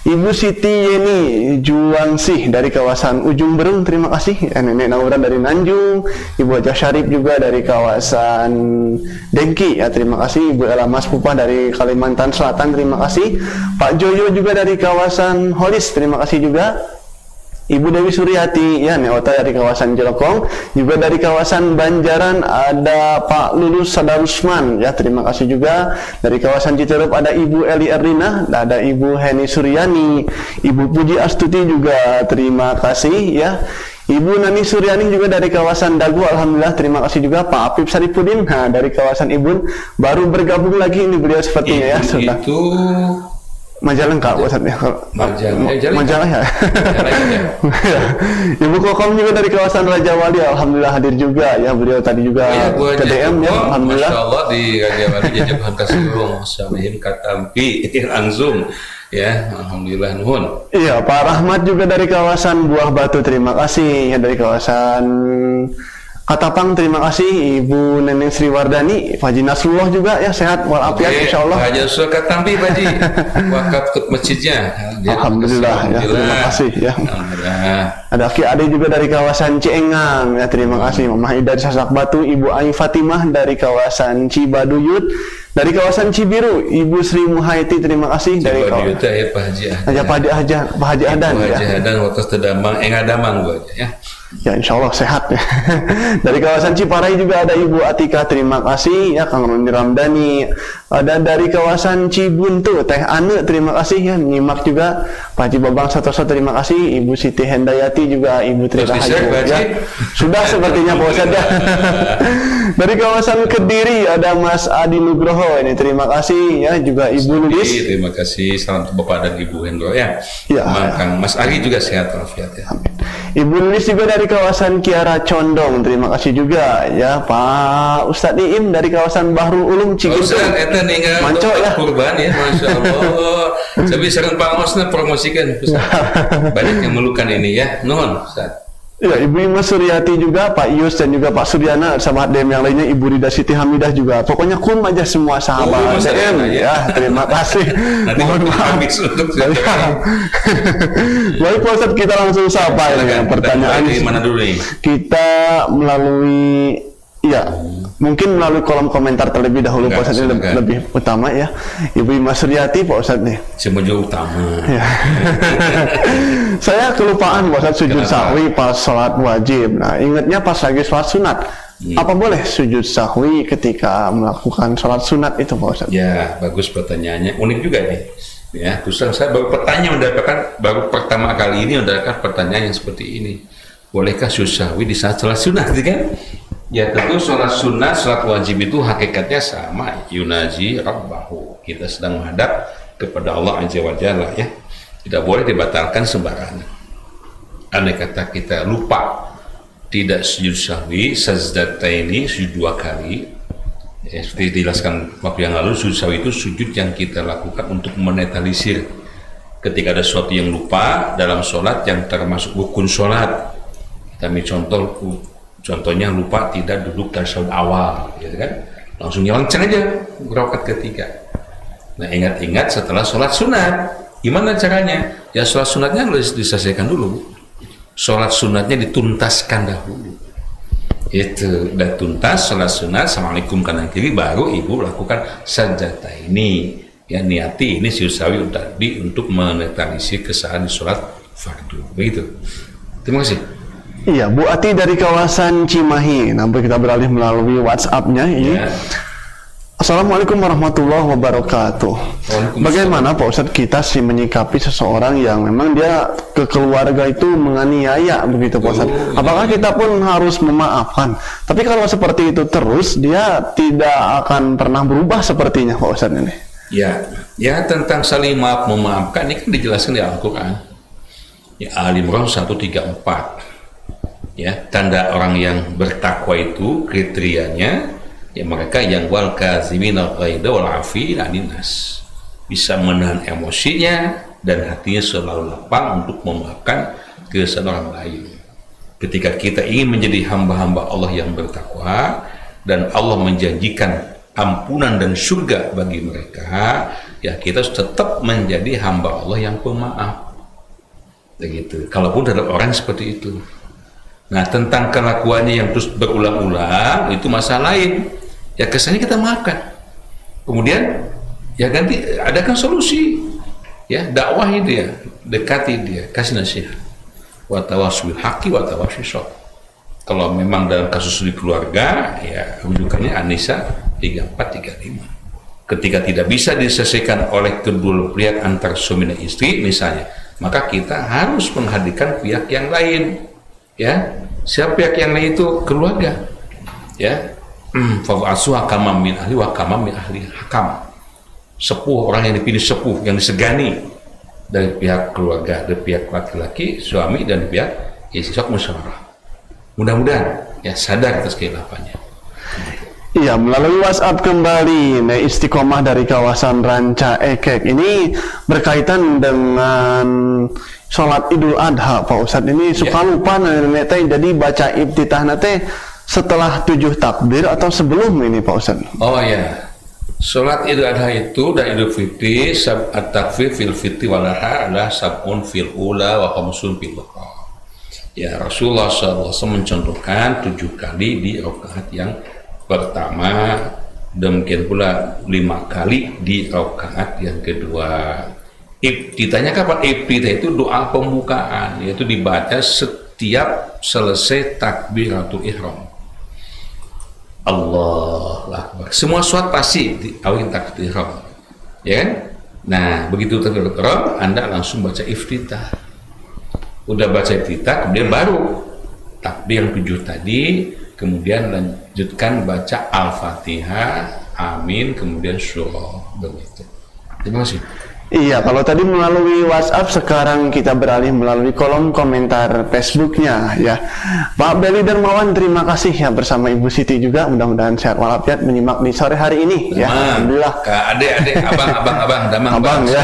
Speaker 7: Ibu Siti Yeni Juwansih dari kawasan Ujung Berung, terima kasih. Nenek Nauran dari Nanjung. Ibu Haja Syarif juga dari kawasan Dengki, ya terima kasih. Ibu Ella Mas Pupa dari Kalimantan Selatan, terima kasih. Pak Joyo juga dari kawasan Holis, terima kasih juga. Ibu Dewi Suryati, ya Neota dari kawasan Jelokong, juga dari kawasan Banjaran ada Pak Lulus Sadarusman, ya terima kasih juga. Dari kawasan Citerup ada Ibu Eli Erlina, ada Ibu Heni Suryani, Ibu Puji Astuti juga terima kasih, ya. Ibu Nani Suryani juga dari kawasan Dagu, alhamdulillah terima kasih juga. Pak Apip Saripudin, nah dari kawasan Ibun baru bergabung lagi ini beliau sepertinya, ya sudah.
Speaker 5: Itu
Speaker 7: Majalengka Ustadz ya. Majalah ya. Ibu Kokom juga dari kawasan Raja Wali, alhamdulillah hadir juga ya. Beliau tadi juga ke DM ya, alhamdulillah.
Speaker 5: Masya Allah di Raja Wali jajab kasihulung samihim katampi langsung ya, alhamdulillah nuhun.
Speaker 7: Iya, Pak Rahmat juga dari kawasan Buah Batu, terima kasih ya. Dari kawasan Katapang, terima kasih. Ibu Neneng Sri Wardani, Pak Haji Nasrullah juga ya, sehat walafiat insyaallah.
Speaker 5: Pak Haji Nasrullah Katampi Pak Haji, wakaf ke masjidnya.
Speaker 7: Alhamdulillah ya, terima kasih ya.
Speaker 5: Alhamdulillah.
Speaker 7: Ada Ki Ade juga dari kawasan Ciengang ya, terima kasih. Mama Ida dari Sasak Batu, Ibu Ai Fatimah dari kawasan Cibaduyut. Dari kawasan Cibiru, Ibu Sri Muhaiti, terima kasih. Dari kawasan
Speaker 5: ya Pak Haji
Speaker 7: Pak Haji Adan ya.
Speaker 5: Pak Haji Adan waktu terdamang, engadamang gua ya.
Speaker 7: Ya insya Allah sehat ya. Dari kawasan Ciparai juga ada Ibu Atika, terima kasih ya. Kang Roni Ramdhani. Ada dari kawasan Cibuntu Teh Ane, terima kasih ya. Nyimak juga Pak Haji Babang Satoso, terima kasih. Ibu Siti Hendayati juga, Ibu Tri Rahayu ya. Sudah sepertinya Pak Ustadz ya. Dari kawasan Kediri ada Mas Adi Nugroho ini, terima kasih ya. Juga Ibu Nulis,
Speaker 5: terima kasih. Salam untuk Bapak dan Ibu Hendro ya. Kang Mas Ari juga sehat walafiat ya.
Speaker 7: Ibu Nulis juga dari kawasan Kiara Condong, terima kasih juga ya. Pak Ustadz Iim dari kawasan Bahrul Ulum Cigintung,
Speaker 5: Manco ya, kurban ya, Masya Allah. Tapi sekarang Pak Osna promosikan banyak yang melukan ini ya, nuhun Ustaz.
Speaker 7: Ya, Ibu Ima Suryati juga, Pak Yus dan juga Pak Suryana, sahabat DM yang lainnya, Ibu Rida Siti Hamidah juga. Pokoknya kum aja semua sahabat DM ya. Terima kasih. Mohon maaf. Baik Pak Ustadz, kita langsung sapa ini ya. Pertanyaan
Speaker 5: mana dulu nih?
Speaker 7: Kita melalui mungkin melalui kolom komentar terlebih dahulu Pak Ustadz, ini lebih utama ya. Ibu Ima Suryati Pak Ustadz nih.
Speaker 5: Semuanya utama. Ya.
Speaker 7: Saya kelupaan Pak Ustadz sujud sahwi pas sholat wajib. Nah ingatnya pas lagi sholat sunat. Apa boleh sujud sahwi ketika melakukan sholat sunat itu Pak Ustadz?
Speaker 5: Ya bagus pertanyaannya, unik juga nih. Ya, terus saya baru baru pertama kali ini mendapatkan pertanyaan yang seperti ini. Bolehkah sujud sahwi di saat sholat sunat, kan? Ya tentu sholat sunnah, sholat wajib itu hakikatnya sama, yunaji rabbahu, kita sedang menghadap kepada Allah Azza wa Jalla ya, tidak boleh dibatalkan sembarangan. Andai kata kita lupa tidak sujud sahwi, sajdataini, sujud 2 kali ya, seperti dijelaskan waktu yang lalu, sujud sahwi itu sujud yang kita lakukan untuk menetralisir ketika ada sesuatu yang lupa dalam sholat yang termasuk rukun sholat. Kita ambil contohnya lupa tidak duduk dari sholat awal, gitu kan? Langsung nyelanceng aja rakaat ketiga. Nah ingat-ingat setelah sholat sunat, gimana caranya? Ya sholat sunatnya harus diselesaikan dulu. Sholat sunatnya dituntaskan dahulu. Itu udah tuntas sholat sunat, assalamualaikum kanan kiri, baru ibu lakukan sajdataini. Ya niati ini sujud sahwi tadi untuk menetralisir kesalahan di sholat fardu. Begitu. Terima kasih.
Speaker 7: Iya, Bu Ati dari kawasan Cimahi. Nanti kita beralih melalui WhatsApp-nya ini. Ya. Assalamualaikum warahmatullahi wabarakatuh. Bagaimana Pak Ustadz kita sih menyikapi seseorang yang memang dia ke keluarga itu menganiaya begitu Pak Ustadz? Apakah kita pun harus memaafkan? Tapi kalau seperti itu terus, dia tidak akan pernah berubah sepertinya Pak Ustadz ini.
Speaker 5: Ya tentang saling maaf memaafkan ini kan dijelaskan di Al-Quran. Ya Al-Imran 134. Ya, tanda orang yang bertakwa itu kriterianya ya mereka yang wal kazimina ghaidha wal afina 'anil nas, bisa menahan emosinya dan hatinya selalu lapang untuk memaafkan kesalahan orang lain. Ketika kita ingin menjadi hamba-hamba Allah yang bertakwa dan Allah menjanjikan ampunan dan surga bagi mereka, ya kita harus tetap menjadi hamba Allah yang pemaaf. Begitu. Kalaupun ada orang seperti itu. Nah, tentang kelakuannya yang terus berulang-ulang itu masalah lain. Ya kesannya kita maafkan. Kemudian ya ganti, adakan solusi. Ya, dakwahi dia, dekati dia, kasih nasihat. Wa tawassul haqqi wa tawassul shawab. Kalau memang dalam kasus di keluarga, ya rujukannya An-Nisa 34-35. Ketika tidak bisa diselesaikan oleh kedua pihak antar suami dan istri misalnya, maka kita harus menghadirkan pihak yang lain. Ya, siapa pihak yang lain itu? Keluarga. Ya, fa'asu hakaman min ahli wa hakaman min ahli hakam. Sepuh, orang yang dipilih sepuh, yang disegani dari pihak keluarga, dari pihak laki-laki, suami, dan dari pihak istri. Sok musyawarah. Mudah-mudahan ya sadar atas kehilafannya.
Speaker 7: Iya, melalui WhatsApp kembali, nah, Istiqomah dari kawasan Ranca Ekek ini berkaitan dengan sholat Idul Adha, Pak Ustadz. Ini suka lupa nenek teh, jadi baca iftitah nate setelah 7 takbir atau sebelum ini, Pak Ustadz? Oh ya, sholat Idul Adha itu dan Idul Fitri, at-takfir fil fitri wal adha adalah sabun fil ula wa khamsun fil ukhra. Ya, Rasulullah SAW mencontohkan 7 kali di rakaat yang pertama, demikian pula 5 kali di rakaat yang kedua. Iftitahnya kapan? Iftitah itu doa pembukaan, yaitu dibaca setiap selesai takbiratul ihram. Allahu Akbar. Semua sholat pasti diawali takbir ihram, ya kan? Nah, begitu takbiratul ihram, Anda langsung baca iftitah. Udah baca iftitah, kemudian baru takbir yang 7 tadi, kemudian lanjutkan baca Al-Fatihah, amin, kemudian surah. Begitu. Terima kasih. Iya, kalau tadi melalui WhatsApp, sekarang kita beralih melalui kolom komentar Facebooknya ya. Pak Beli Dermawan, terima kasih ya, bersama Ibu Siti juga, mudah-mudahan sehat walafiat menyimak di sore hari ini ya. Alhamdulillah. Adik, abang, damang ya.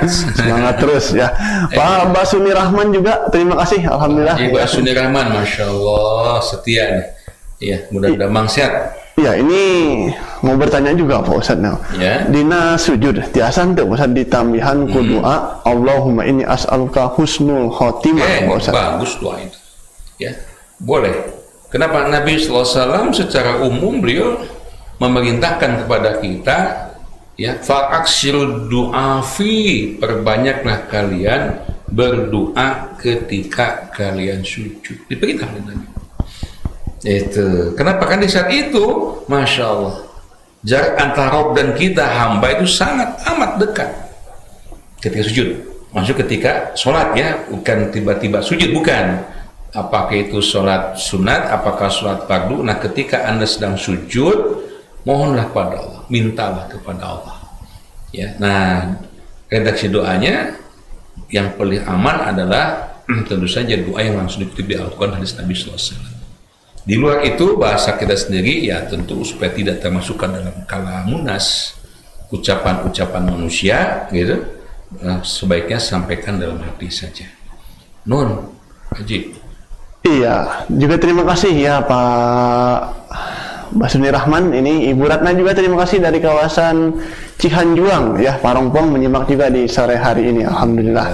Speaker 7: Semangat terus ya. Pak Basuni Rahman juga terima kasih, alhamdulillah. Ibu Basuni Rahman, masya Allah, setia nih. Iya, mudah-mudahan damang sehat. Ya, ini mau bertanya juga Pak Ustadz. Ya. Dina sujud tiasan tuh Ustadz ditambihan ku doa Allahumma inni as'aluka husnul khotimah. Pak Ustadz. Bagus doa itu. Ya, boleh. Kenapa Nabi SAW secara umum beliau memerintahkan kepada kita ya, fa'aksir du'afi, perbanyaklah kalian berdoa ketika kalian sujud. Diperintah oleh Nabi. Itu kenapa? Kan di saat itu masya Allah jarak antara Rabb dan kita hamba itu sangat amat dekat ketika sujud. Maksud ketika sholat ya, bukan tiba-tiba sujud, bukan. Apakah itu sholat sunat, apakah sholat fardu. Nah, ketika Anda sedang sujud, mohonlah pada Allah, mintalah kepada Allah ya. Nah, redaksi doanya yang paling aman adalah tentu saja doa yang langsung dikutip di Al-Quran, hadis Nabi SAW. Di luar itu bahasa kita sendiri ya, tentu supaya tidak termasukkan dalam kalamunas ucapan-ucapan manusia gitu, sebaiknya sampaikan dalam hati saja. Nun Haji. Iya, juga terima kasih ya Pak Basuni Rahman. Ini Ibu Ratna juga terima kasih dari kawasan Cihanjuang ya, Parongpong, menyimak juga di sore hari ini, alhamdulillah.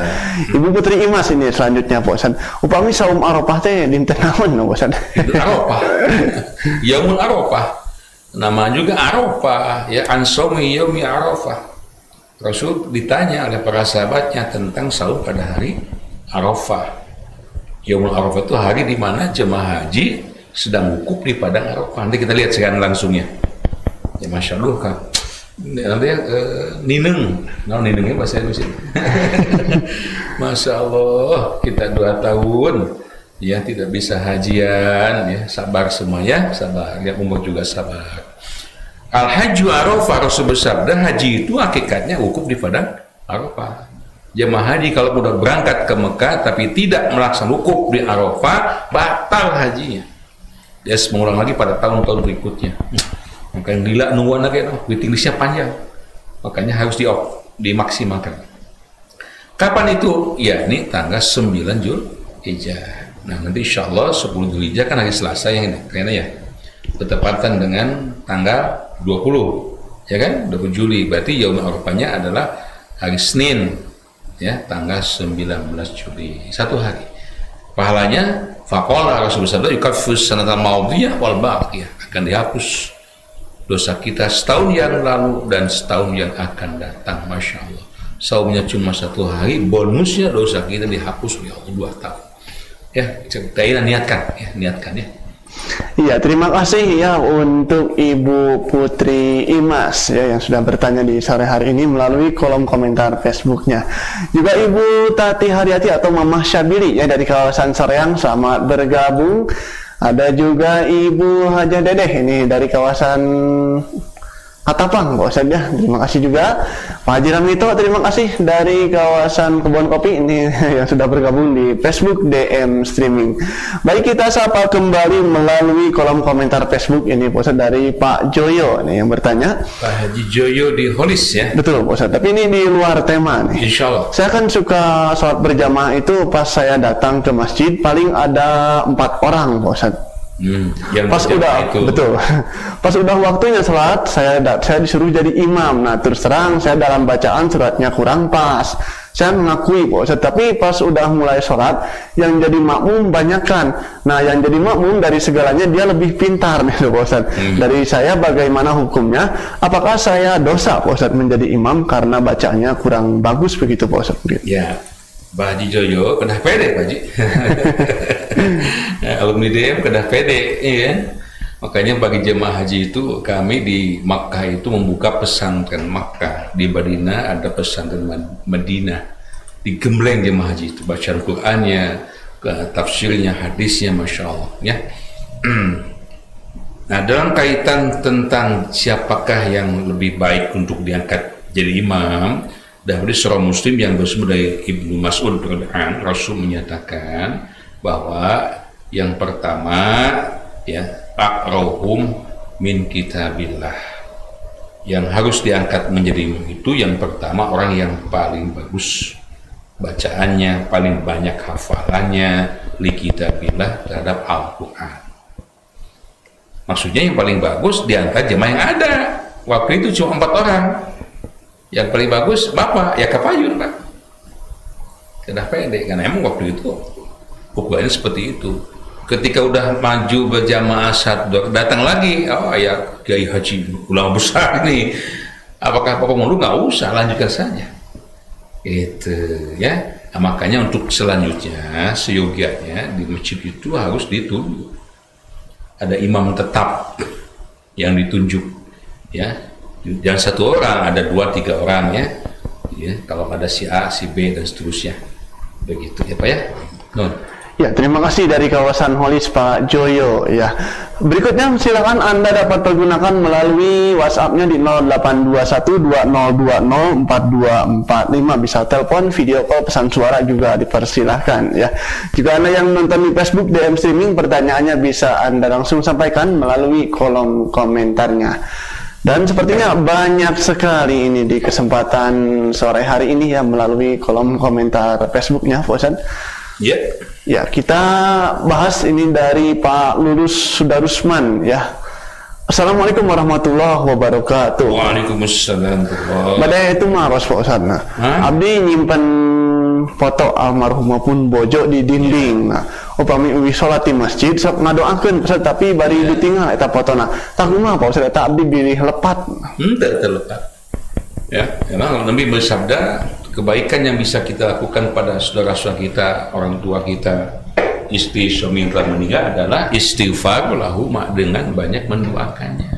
Speaker 7: Ibu Putri Imas ini selanjutnya Pak Ustadz. Upami saum Arafah teh dinten naon Pak Ustadz? Arafah. Yaumul Arafah. Nama juga Arafah ya, ansomi yaumi Arafah. Rasul ditanya oleh para sahabatnya tentang saum pada hari Arafah. Yaumul Arafah itu hari di mana jemaah haji sedang wukuf di padang Arafah. Nanti kita lihat sekarang langsungnya. Ya masya Allah kan. Nanti nineng, nah ninengnya bahasa Indonesia. Masya Allah, kita 2 tahun ya tidak bisa hajian ya, sabar semuanya, sabar. Yang umur juga sabar. Al-Hajju Arafah, Rasul bersabda, haji itu hakikatnya wukuf di padang Arafah. Jemaah haji kalau sudah berangkat ke Mekah tapi tidak melaksanakan wukuf di Arafah, batal hajinya. Dia harus mengulang lagi pada tahun-tahun berikutnya. Makanya gila nungguan lagi, waiting listnya panjang. Makanya harus dimaksimalkan. Kapan itu? Ya, ini tanggal 9 Zulhijjah. Nah, nanti insya Allah 10 Zulhijjah kan hari Selasa yang ini, kayaknya ya, bertepatan dengan tanggal 20
Speaker 5: ya kan? 20 Juli berarti Yaum Arafahnya adalah hari Senin, ya, tanggal 19 Juli, 1 hari. Pahalanya faqala Rasulullah yukaffirus sanatal madhiyah wal baqiyah, akan dihapus dosa kita setahun yang lalu dan setahun yang akan datang. Masya Allah, saumnya cuma 1 hari, bonusnya dosa kita dihapus oleh Allah 2 tahun. Ya, kita niatkan ya.
Speaker 7: Iya, terima kasih ya untuk Ibu Putri Imas ya yang sudah bertanya di sore hari ini melalui kolom komentar Facebooknya. Juga Ibu Tati Haryati atau Mamah Syabiri ya dari kawasan Soreang, selamat bergabung. Ada juga Ibu Hajah Dedeh ini dari kawasan Katapang, Pak Ustadz ya. Terima kasih juga Pak Haji Ramito, terima kasih dari kawasan Kebun Kopi ini yang sudah bergabung di Facebook DM Streaming. Baik, kita sapa kembali melalui kolom komentar Facebook ini Pak Ustadz dari Pak Joyo nih yang bertanya.
Speaker 5: Pak Haji Joyo di Holis ya.
Speaker 7: Betul Pak Ustadz, tapi ini di luar tema nih.
Speaker 5: Insya Allah.
Speaker 7: Saya kan suka sholat berjamaah itu pas saya datang ke masjid paling ada 4 orang Pak Ustadz. Pas udah itu. Betul. Pas udah waktunya sholat, saya disuruh jadi imam. Nah, terus terang saya dalam bacaan suratnya kurang pas. Saya mengakui Pak Ustadz, tapi pas udah mulai sholat, yang jadi makmum banyakkan. Nah, yang jadi makmum dari segalanya dia lebih pintar nih Pak Ustadz. Dari saya bagaimana hukumnya? Apakah saya dosa Pak Ustadz menjadi imam karena bacaannya kurang bagus begitu Pak Ustadz?
Speaker 5: Ya, Pak Haji Joyo kena pede Pak Haji. Alumni DM kena pede ya. Makanya bagi jemaah haji itu kami di Makkah itu membuka pesantren Makkah, di Madinah ada pesantren Madinah, digembleng jemaah haji itu bacaan Qur'annya, tafsirnya, hadisnya, Masya Allah ya. Nah, dalam kaitan tentang siapakah yang lebih baik untuk diangkat jadi imam, dari surah Muslim yang bersumber dari Ibnu Mas'ud radhiyallahu, Rasul menyatakan bahwa yang pertama ya, aqrahum min kitabillah, yang harus diangkat menjadi imam itu yang pertama orang yang paling bagus bacaannya, paling banyak hafalannya li kitabillah terhadap Al-Quran. Maksudnya yang paling bagus diangkat jemaah yang ada. Waktu itu cuma 4 orang. Yang paling bagus Bapak ya Kapayun Pak. Kena pede karena emang waktu itu hukumnya seperti itu. Ketika udah maju berjamaah satu datang lagi, oh ya Kiai Haji ulama besar ini, apakah Bapak mau? Nggak usah, lanjutkan saja. Itu ya. Nah, makanya untuk selanjutnya seyogianya di masjid itu harus ditunjuk. Ada imam tetap yang ditunjuk ya. Jangan 1 orang, ada 2-3 orang ya. Kalau ada si A, si B dan seterusnya. Begitu ya Pak ya. Nun.
Speaker 7: Ya, terima kasih dari kawasan Holis Pak Joyo ya. Berikutnya silakan Anda dapat pergunakan melalui WhatsApp-nya di 082120204245, bisa telepon, video call, pesan suara juga dipersilahkan ya. Jika Anda yang nonton di Facebook DM Streaming, pertanyaannya bisa Anda langsung sampaikan melalui kolom komentarnya. Dan sepertinya banyak sekali ini di kesempatan sore hari ini ya melalui kolom komentar Facebooknya Pak Ustadz. Ya, kita bahas ini dari Pak Lulus Sudarusman ya. Assalamualaikum warahmatullahi wabarakatuh.
Speaker 5: Waalaikumsalam.
Speaker 7: Badai itu maros Pak Ustadz. Nah, abdi nyimpen foto almarhum pun bojo di dinding. Nah, upami uwi sholat di masjid sok ngadoakeun Ustadz, tapi bari ditinggal eta fotona. Tak kumaha Pak Ustadz, eta abdi bilih lepat.
Speaker 5: Terlepat. Ya, memang Nabi bersabda, kebaikan yang bisa kita lakukan pada saudara-saudara kita, orang tua kita, istri suami yang telah meninggal adalah istighfar lahu dengan banyak mendoakannya.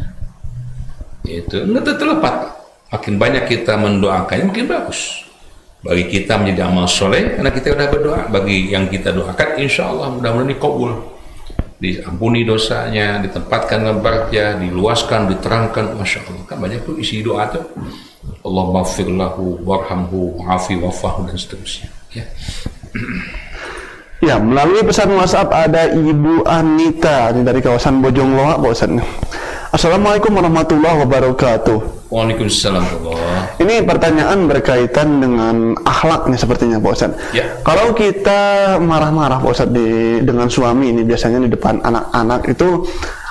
Speaker 5: Itu enggak terlepas. Makin banyak kita mendoakannya makin bagus. Bagi kita menjadi amal soleh karena kita sudah berdoa. Bagi yang kita doakan, insya Allah mudah-mudahan dikabul, diampuni dosanya, ditempatkan barakah, diluaskan, diterangkan. Masya Allah, kan banyak tuh isi doa tuh. Allahumma maghfir lahu warhamhu wa'afi wa'fahu dan seterusnya ya.
Speaker 7: Ya, melalui pesan WhatsApp ada Ibu Anita dari kawasan Bojongloa Pak Ustadz. Assalamualaikum warahmatullahi wabarakatuh.
Speaker 5: Waalaikumsalam.
Speaker 7: Ini pertanyaan berkaitan dengan akhlaknya sepertinya Pak Ustadz.
Speaker 5: Ya.
Speaker 7: Kalau kita marah-marah Pak Ustadz dengan suami ini biasanya di depan anak-anak itu,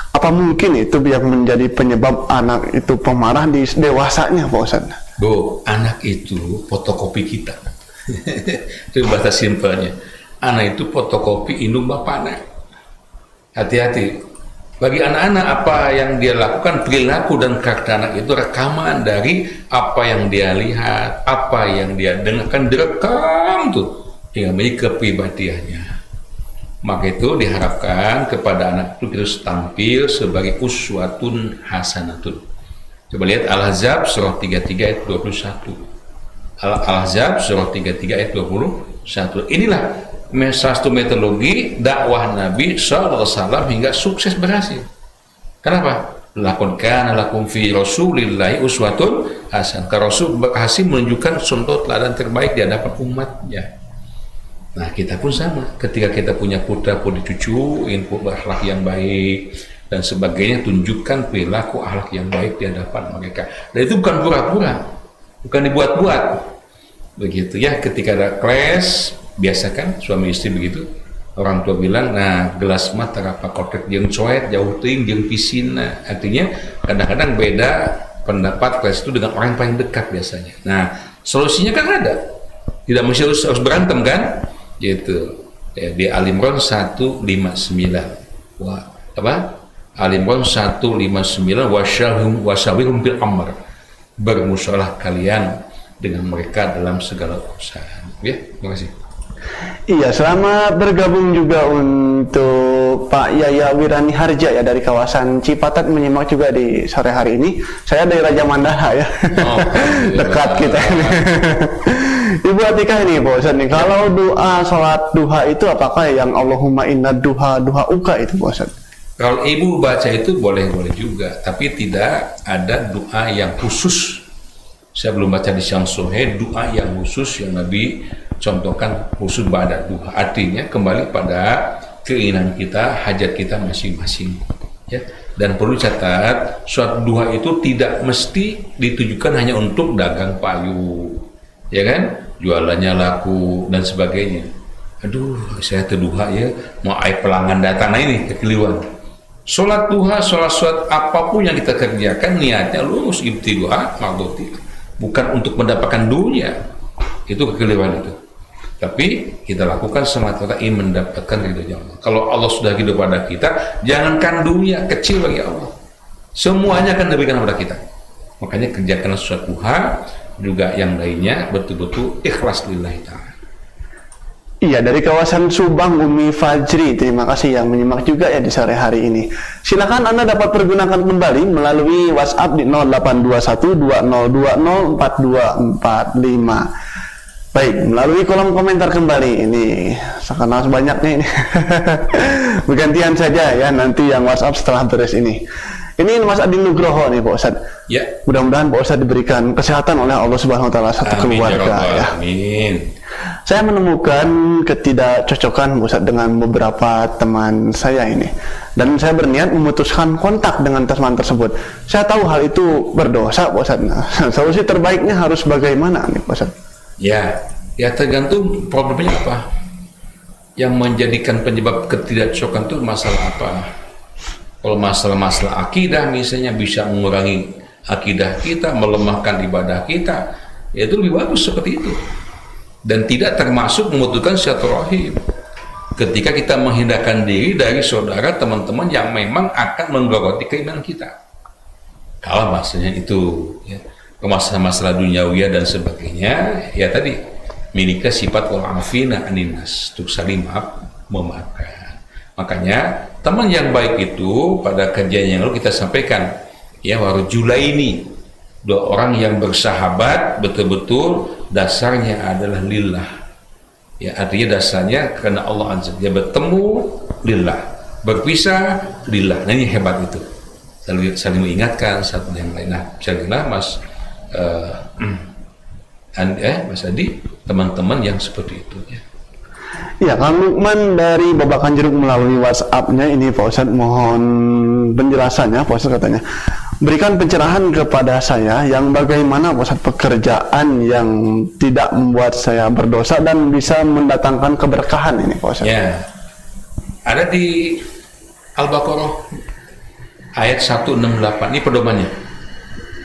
Speaker 7: Apa mungkin itu yang menjadi penyebab anak itu pemarah di dewasanya, Pak Ustadz?
Speaker 5: Bu, anak itu fotokopi kita. Itu bahasa simpelnya. Anak itu fotokopi indung bapaknya. Hati-hati. Bagi anak-anak, apa yang dia lakukan, perilaku dan karakter anak itu rekaman dari apa yang dia lihat, apa yang dia dengarkan, direkam tuh hingga menjadi kepribadiannya. Maka itu diharapkan kepada anak itu harus tampil sebagai uswatun hasanatun. Coba lihat Al-Ahzab surah 33 ayat 21. Al-Ahzab surah 33 ayat 21. Inilah satu metodologi dakwah Nabi SAW hingga sukses berhasil. Kenapa? Laqad kana lakum fi Rasulillahi uswatun hasanah. Karena Rasul berhasil menunjukkan contoh teladan terbaik di hadapan umatnya. Nah, kita pun sama. Ketika kita punya putra, putra cucu, ingin berakhlak yang baik dan sebagainya, tunjukkan perilaku akhlak yang baik di hadapan mereka. Dan itu bukan pura-pura, bukan dibuat-buat. Begitu ya. Ketika ada clash, biasakan suami istri begitu. Orang tua bilang, nah gelas mah terapa kotek jeung coet, jauh ting jeung pisina. Artinya kadang-kadang beda pendapat clash itu dengan orang yang paling dekat biasanya. Nah, solusinya kan ada. Tidak mesti harus berantem kan? Gitu. Ya, di Al-Imran 159. Wah, apa? Al-Imran 159 wasyawirhum fil amr. Bermusyawarah kalian dengan mereka dalam segala urusan. Ya, terima kasih.
Speaker 7: Iya, selamat bergabung juga untuk Pak Yaya Wirani Harja ya dari kawasan Cipatat menyimak juga di sore hari ini. Saya dari Raja Mandala ya. Oh, dekat kita ini. Ibu Atika ini Pak Ustadz nih, kalau doa sholat duha itu apakah yang Allahumma inna duha uka itu Pak Ustadz?
Speaker 5: Kalau ibu baca itu boleh-boleh juga, tapi tidak ada doa yang khusus. Saya belum baca di Syams Sohe doa yang khusus yang Nabi contohkan khusus pada duha. Artinya kembali pada keinginan kita, hajat kita masing-masing. Ya. Dan perlu catat, sholat duha itu tidak mesti ditujukan hanya untuk dagang payu. Ya kan, jualannya laku dan sebagainya. Aduh, saya terduha ya, mau pelanggan datang ini kekeliruan. Sholat duha, sholat apapun yang kita kerjakan niatnya lurus ibtiduha ma'duti, bukan untuk mendapatkan dunia. Itu kekeliruan itu. Tapi kita lakukan semata-mata ingin mendapatkan ridho Allah. Kalau Allah sudah ridho pada kita, jangankan dunia kecil bagi Allah, semuanya akan diberikan kepada kita. Makanya kerjakan sholat duha juga yang lainnya betul-betul ikhlas lillahi ta'ala.
Speaker 7: Iya, dari kawasan Subang Umi Fajri, terima kasih yang menyimak juga ya di sore hari ini. Silakan Anda dapat pergunakan kembali melalui WhatsApp di 0821204245. Baik, melalui kolom komentar kembali ini karena banyaknya ini. Bergantian saja ya nanti yang WhatsApp setelah beres ini. Ini Mas Adi Nugroho nih Pak Ustadz. Ya. Mudah-mudahan Pak Ustadz diberikan kesehatan oleh Allah Subhanahu Wa Taala satu keluarga ya. Amin. Saya menemukan ketidakcocokan Pak Ustadz dengan beberapa teman saya ini, dan saya berniat memutuskan kontak dengan teman tersebut. Saya tahu hal itu berdosa Pak Ustadz. Nah, solusi terbaiknya harus bagaimana nih Pak Ustadz?
Speaker 5: Ya tergantung problemnya apa. Yang menjadikan penyebab ketidakcocokan itu masalah apa? Kalau masalah akidah misalnya bisa mengurangi akidah kita, melemahkan ibadah kita, ya itu lebih bagus seperti itu. Dan tidak termasuk membutuhkan silaturahim. Ketika kita menghindarkan diri dari saudara teman-teman yang memang akan menggerogoti keimanan kita. Kalau maksudnya itu, ya, masalah duniawiya dan sebagainya, ya tadi miliki sifat wal-afina aninas, untuk saling memaafkan. Makanya teman yang baik itu pada kajian yang lalu kita sampaikan ya, warjulaini, dua orang yang bersahabat betul-betul dasarnya adalah lillah. Ya, artinya dasarnya karena Allah Azza. Dia bertemu lillah, berpisah lillah. Nah, ini hebat itu. Saling mengingatkan satu yang lain. Nah, misalnya Mas Adi, teman-teman yang seperti itu ya.
Speaker 7: Ya, Kang Lukman dari Babakan Jeruk melalui WhatsApp-nya ini Pak Ustadz, mohon penjelasannya Pak Ustadz. Katanya berikan pencerahan kepada saya yang bagaimana Pak Ustadz pekerjaan yang tidak membuat saya berdosa dan bisa mendatangkan keberkahan ini Pak Ustadz.
Speaker 5: Ya, ada di Al-Baqarah ayat 168 ini pedomannya.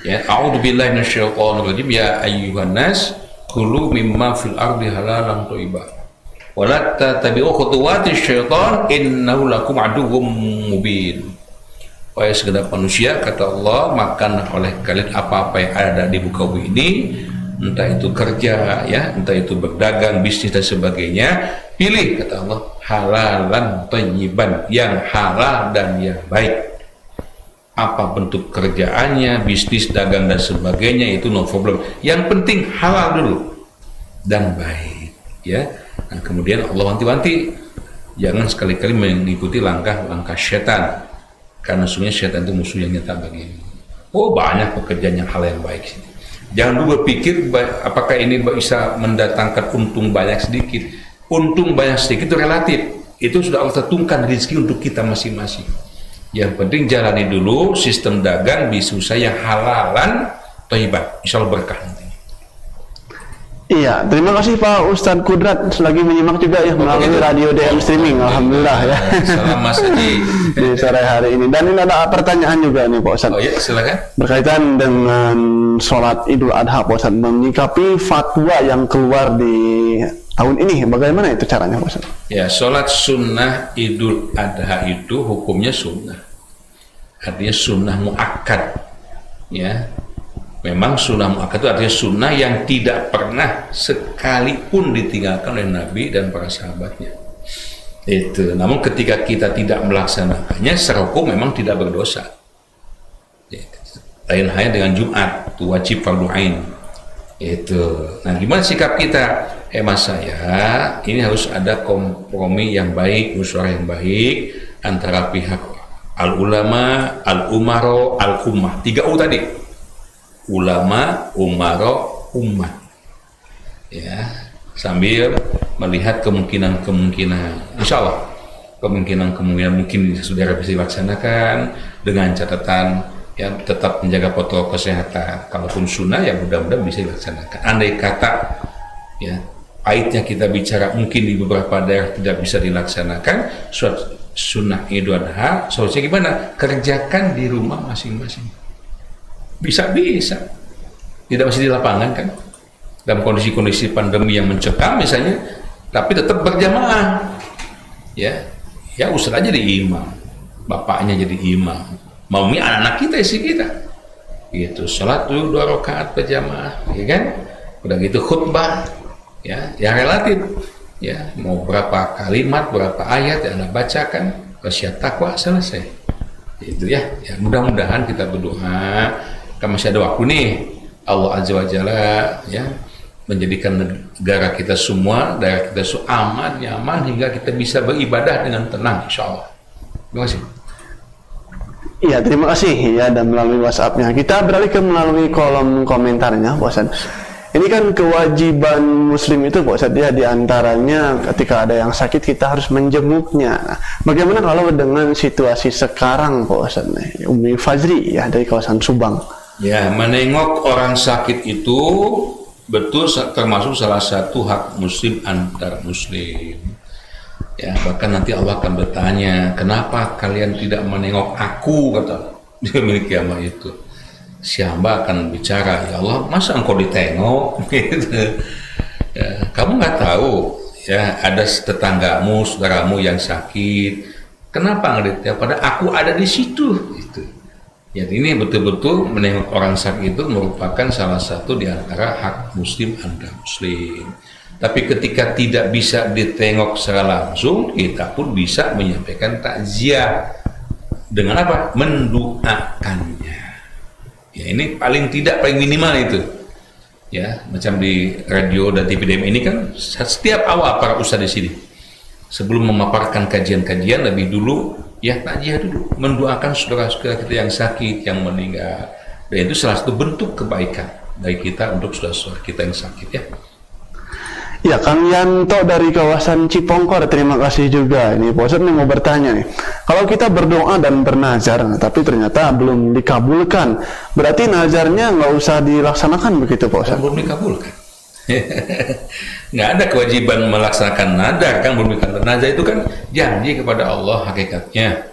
Speaker 5: Ya, a'udzubillahi minasyaitonirrajim, ya ayyuhan nas kulu mimma fil ardi halalan thayyiban wa la tattabi'u khutuwatis syaitan innahu lakum aduwwum mubin. Wahai segenap manusia, kata Allah, makanlah oleh kalian apa-apa yang ada di muka bumi ini, entah itu kerja, ya, entah itu berdagang, bisnis dan sebagainya. Pilih, kata Allah, halalan thayyiban, yang halal dan yang baik. Apa bentuk kerjaannya, bisnis, dagang dan sebagainya, itu no problem. Yang penting halal dulu dan baik, ya. Nah, kemudian Allah wanti-wanti, jangan sekali-kali mengikuti langkah-langkah setan, karena sesungguhnya setan itu musuh yang nyata bagi ini. Oh, banyak pekerjaan yang hal yang baik sini. Jangan dulu berpikir apakah ini bisa mendatangkan untung banyak sedikit. Untung banyak sedikit itu relatif. Itu sudah Allah tentukan rezeki untuk kita masing-masing. Yang penting jalani dulu sistem dagang bisnis yang halalan thayyiban, insyaallah berkah nanti.
Speaker 7: Iya, terima kasih Pak Ustadz Kudrat, lagi menyimak juga ya melalui radio DM streaming, alhamdulillah ya.
Speaker 5: Salam Mas Haji
Speaker 7: di sore hari ini. Dan ini ada pertanyaan juga nih Pak Ustadz.
Speaker 5: Oh ya, silakan.
Speaker 7: Berkaitan dengan sholat Idul Adha Pak Ustadz, menyikapi fatwa yang keluar di tahun ini, bagaimana itu caranya Pak Ustadz?
Speaker 5: Ya, sholat sunnah Idul Adha itu hukumnya sunnah, artinya sunnah muakkad, ya. Memang sunnah muakkad itu artinya sunnah yang tidak pernah sekalipun ditinggalkan oleh Nabi dan para sahabatnya. Itu. Namun ketika kita tidak melaksanakannya, secara hukum memang tidak berdosa. Lain halnya dengan Jumat, itu wajib fardu ain. Itu. Nah, gimana sikap kita? Mas saya, ini harus ada kompromi yang baik, musyawarah yang baik antara pihak al-ulama, al-umaro, al-ummah. 3 U tadi. Ulama, umaro, umat, ya, sambil melihat kemungkinan-kemungkinan, insya Allah kemungkinan-kemungkinan mungkin saudara bisa dilaksanakan dengan catatan ya tetap menjaga protokol kesehatan. Kalaupun sunnah ya mudah-mudahan bisa dilaksanakan. Andai kata ya pahitnya kita bicara mungkin di beberapa daerah tidak bisa dilaksanakan sunnah Idul Adha, solusinya gimana? Kerjakan di rumah masing-masing. Bisa-bisa, tidak masih di lapangan kan, dalam kondisi-kondisi pandemi yang mencekam misalnya, tapi tetap berjamaah, ya ustaz aja jadi imam, bapaknya jadi imam, maunya anak-anak kita isi kita, gitu, sholat dulu 2 rakaat berjamaah, ya kan, udah gitu khutbah, ya relatif, ya mau berapa kalimat, berapa ayat yang anda bacakan, wasiat takwa selesai, itu ya mudah-mudahan kita berdoa. Kan masih ada waktu nih, Allah Azza wa Jalla ya menjadikan negara kita semua, daerah kita aman, nyaman hingga kita bisa beribadah dengan tenang, insya Allah. Terima kasih.
Speaker 7: Iya, terima kasih ya, dan melalui WhatsApp-nya. Kita beralih ke melalui kolom komentarnya, Pak Ustadz. Ini kan kewajiban Muslim itu, Pak Ustadz, ya, diantaranya ketika ada yang sakit kita harus menjenguknya. Nah, bagaimana kalau dengan situasi sekarang, Pak Ustadz? Umi Fazri ya dari kawasan Subang.
Speaker 5: Ya, menengok orang sakit itu betul termasuk salah satu hak Muslim antar Muslim. Ya, bahkan nanti Allah akan bertanya, kenapa kalian tidak menengok aku, kata di milik kiamat itu. Siapa akan bicara, ya Allah, masa engkau ditengok? Gitu. Ya, kamu nggak tahu, ya ada tetanggamu, saudaramu yang sakit, kenapa nggak ditengok? Padahal aku ada di situ. Gitu. Jadi ini betul-betul menengok orang sakit itu merupakan salah satu di antara hak Muslim antar Muslim. Tapi ketika tidak bisa ditengok secara langsung, kita pun bisa menyampaikan takziah dengan apa? Mendoakannya. Ya, ini paling minimal itu. Ya, macam di radio dan TV DM ini kan setiap awal para ustaz di sini sebelum memaparkan kajian-kajian lebih dulu ya takziah dulu, mendoakan saudara-saudara kita yang sakit, yang meninggal. Dan itu salah satu bentuk kebaikan dari kita untuk saudara-saudara kita yang sakit ya.
Speaker 7: Ya, Kang Yanto dari kawasan Cipongkor, terima kasih juga. Ini Pak Ustadz mau bertanya nih, kalau kita berdoa dan bernazar, tapi ternyata belum dikabulkan, berarti nazarnya nggak usah dilaksanakan begitu Pak Ustadz?
Speaker 5: Belum dikabulkan. Nggak ada kewajiban melaksanakan nadar kan, belum dikabulkan. Nazar itu kan janji kepada Allah hakikatnya,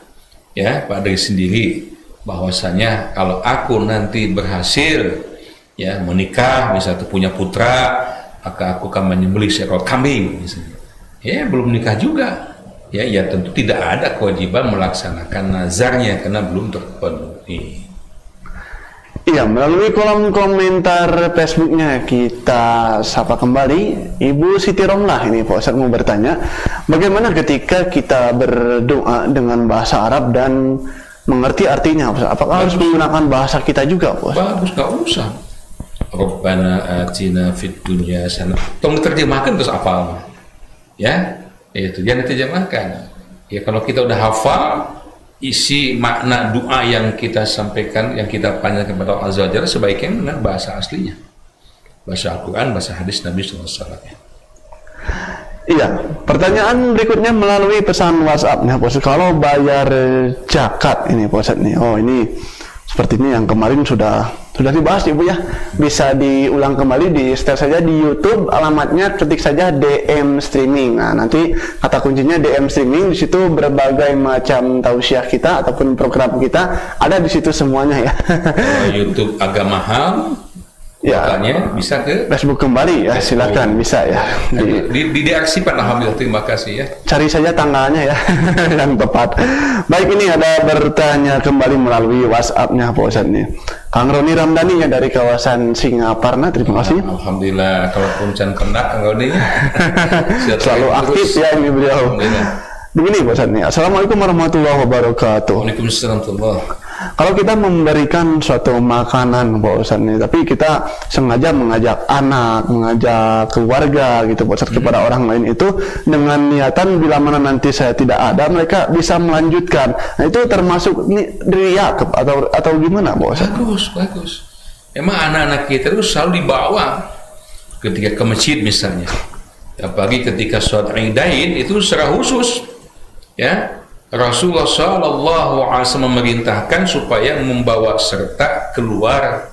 Speaker 5: ya Pak dari sendiri. bahwasanya kalau aku nanti berhasil ya menikah, misalnya punya putra, maka aku akan menyembelih seekor kambing misalnya. Ya belum nikah juga, ya tentu tidak ada kewajiban melaksanakan nazarnya karena belum terpenuhi.
Speaker 7: Iya, melalui kolom komentar Facebooknya kita sapa kembali Ibu Siti Romlah ini Pak Ustadz mau bertanya, bagaimana ketika kita berdoa dengan bahasa Arab dan mengerti artinya, apakah harus menggunakan bahasa kita juga, Pak?
Speaker 5: Bagus, gak usah. Rabbana atina fid dunya hasanah. Tolong terjemahkan terus hafal. Ya, itu jangan diterjemahkan. Ya kalau kita udah hafal isi makna doa yang kita sampaikan, yang kita panjatkan kepada Allah Azza wa Jalla, sebaiknya dengan bahasa aslinya. Bahasa Al-Qur'an, bahasa hadis Nabi sallallahu alaihi wasallam.
Speaker 7: Iya, pertanyaan berikutnya melalui pesan WhatsApp-nya, Pak Ustadz. Kalau bayar zakat ini, Pak Ustadz nih, oh ini seperti ini yang kemarin sudah dibahas Ibu ya. Bisa diulang kembali, di setel saja di YouTube, alamatnya ketik saja DM Streaming. Nah, nanti kata kuncinya DM Streaming, di situ berbagai macam tausiah kita ataupun program kita ada di situ semuanya ya.
Speaker 5: Kalau YouTube agak mahal,
Speaker 7: ya,
Speaker 5: makanya bisa ke
Speaker 7: Facebook kembali ya, silakan bisa ya.
Speaker 5: Diaksikan, alhamdulillah, terima kasih ya.
Speaker 7: Cari saja tanggalnya ya yang tepat. Baik, ini ada bertanya kembali melalui WhatsApp-nya Pak Ustadz nih. Kang Roni Ramdhani ya dari kawasan Singaparna, terima kasih.
Speaker 5: Alhamdulillah, kalau puncan kena Kang Roni
Speaker 7: selalu aktif ya ini beliau. Begini Pak Ustadz nih, Assalamualaikum warahmatullahi wabarakatuh.
Speaker 5: Waalaikumsalam warahmatullahi wabarakatuh.
Speaker 7: Kalau kita memberikan suatu makanan Pak Ustadz nih, tapi kita sengaja mengajak anak, mengajak keluarga gitu Pak Ustadz kepada orang lain, itu dengan niatan bila mana nanti saya tidak ada, mereka bisa melanjutkan. Nah itu termasuk riya atau gimana Pak Ustadz?
Speaker 5: Bagus. Emang anak-anak kita itu selalu dibawa ketika ke masjid misalnya. Apalagi ketika sholat Idain itu secara khusus ya. Rasulullah SAW memerintahkan supaya membawa serta keluar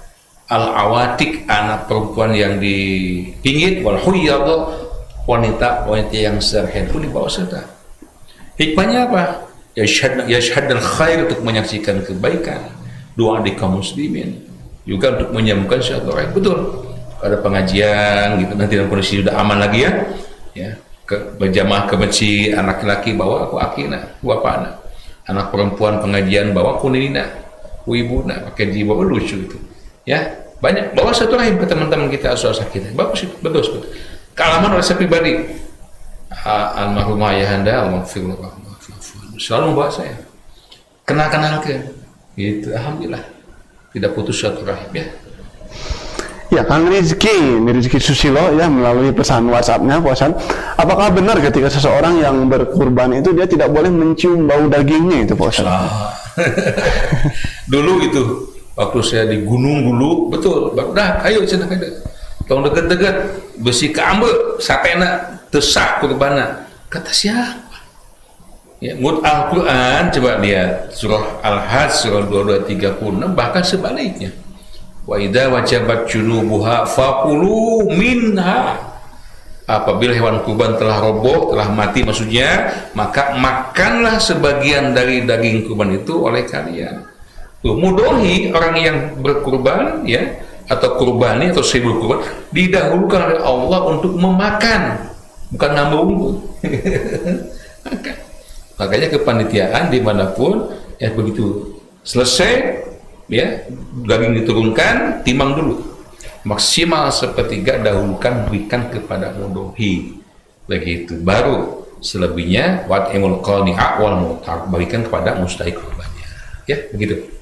Speaker 5: al-awatik, anak perempuan yang dipinggit, wal huyad, wanita yang sedang haid pun dibawa serta. Hikmahnya apa? Yashhadul khair, untuk menyaksikan kebaikan, doa di kaum muslimin, juga untuk menyambungkan silaturahim. Betul. Ada pengajian gitu, nanti dalam kondisi sudah aman lagi ya. Berjamaah ke masjid, anak laki bawa aku akina, bapak anak perempuan pengajian bawa kunina, ibuna pakai jiwa, lucu itu ya. Banyak bawa satu rahim ke teman-teman kita, saudara kita, bagus itu, betul. Kealaman oleh saya pribadi, almarhumah ayahanda, almarhumah selalu membawa saya kenal-kenalkan gitu. Alhamdulillah tidak putus satu rahim ya.
Speaker 7: Ya, Kang Rizky Susilo ya melalui pesan WhatsApp-nya, Pak Ustadz, apakah benar ketika seseorang yang berkurban itu dia tidak boleh mencium bau dagingnya itu, Pak Ustadz?
Speaker 5: Dulu itu waktu saya di gunung dulu, betul, dah ayo cina kada, tong deket-deket besi keambe satena tesak kurbana, kata siapa? Ya, menurut Al-Quran coba lihat surah Al-Hajj surah 2236, bahkan sebaliknya. Wa idza wajabat junubuha faqulu minha, apabila hewan kurban telah roboh, telah mati maksudnya, maka makanlah sebagian dari daging kurban itu oleh kalian. Mudohi orang yang berkurban ya, atau kurbani atau sibuk kurban didahulukan oleh Allah untuk memakan, bukan nambah unggul. Makanya kepanitiaan dimanapun ya begitu selesai ya, daging diturunkan, timbang dulu maksimal sepertiga, dahulukan, berikan kepada mudohi, begitu. Baru selebihnya watimul qani'a wal mutar, berikan kepada mustahiq kurbannya ya, begitu.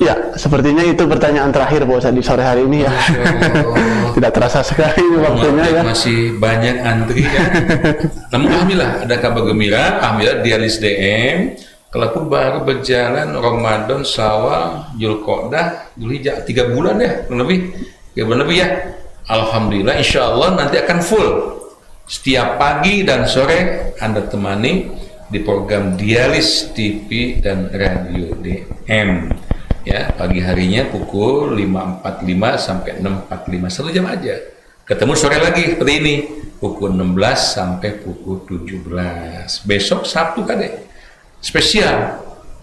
Speaker 7: Ya, sepertinya itu pertanyaan terakhir Pak Ustadz di sore hari ini ya. Tidak terasa sekali waktunya ya.
Speaker 5: Masih banyak antri ya. Namun alhamdulillah ada kabar gembira, alhamdulillah dialis DM. Kalaupun baru berjalan Ramadan, Syawal, Dzulqa'dah, Dzulhijjah, 3 bulan ya, lebih 3 bulan lebih ya. Alhamdulillah, insya Allah nanti akan full. Setiap pagi dan sore Anda temani di program Dialis TV dan Radio DM. Ya, pagi harinya pukul 5.45 sampai 6.45, 1 jam aja. Ketemu sore lagi seperti ini, pukul 16 sampai pukul 17. Besok Sabtu kadek spesial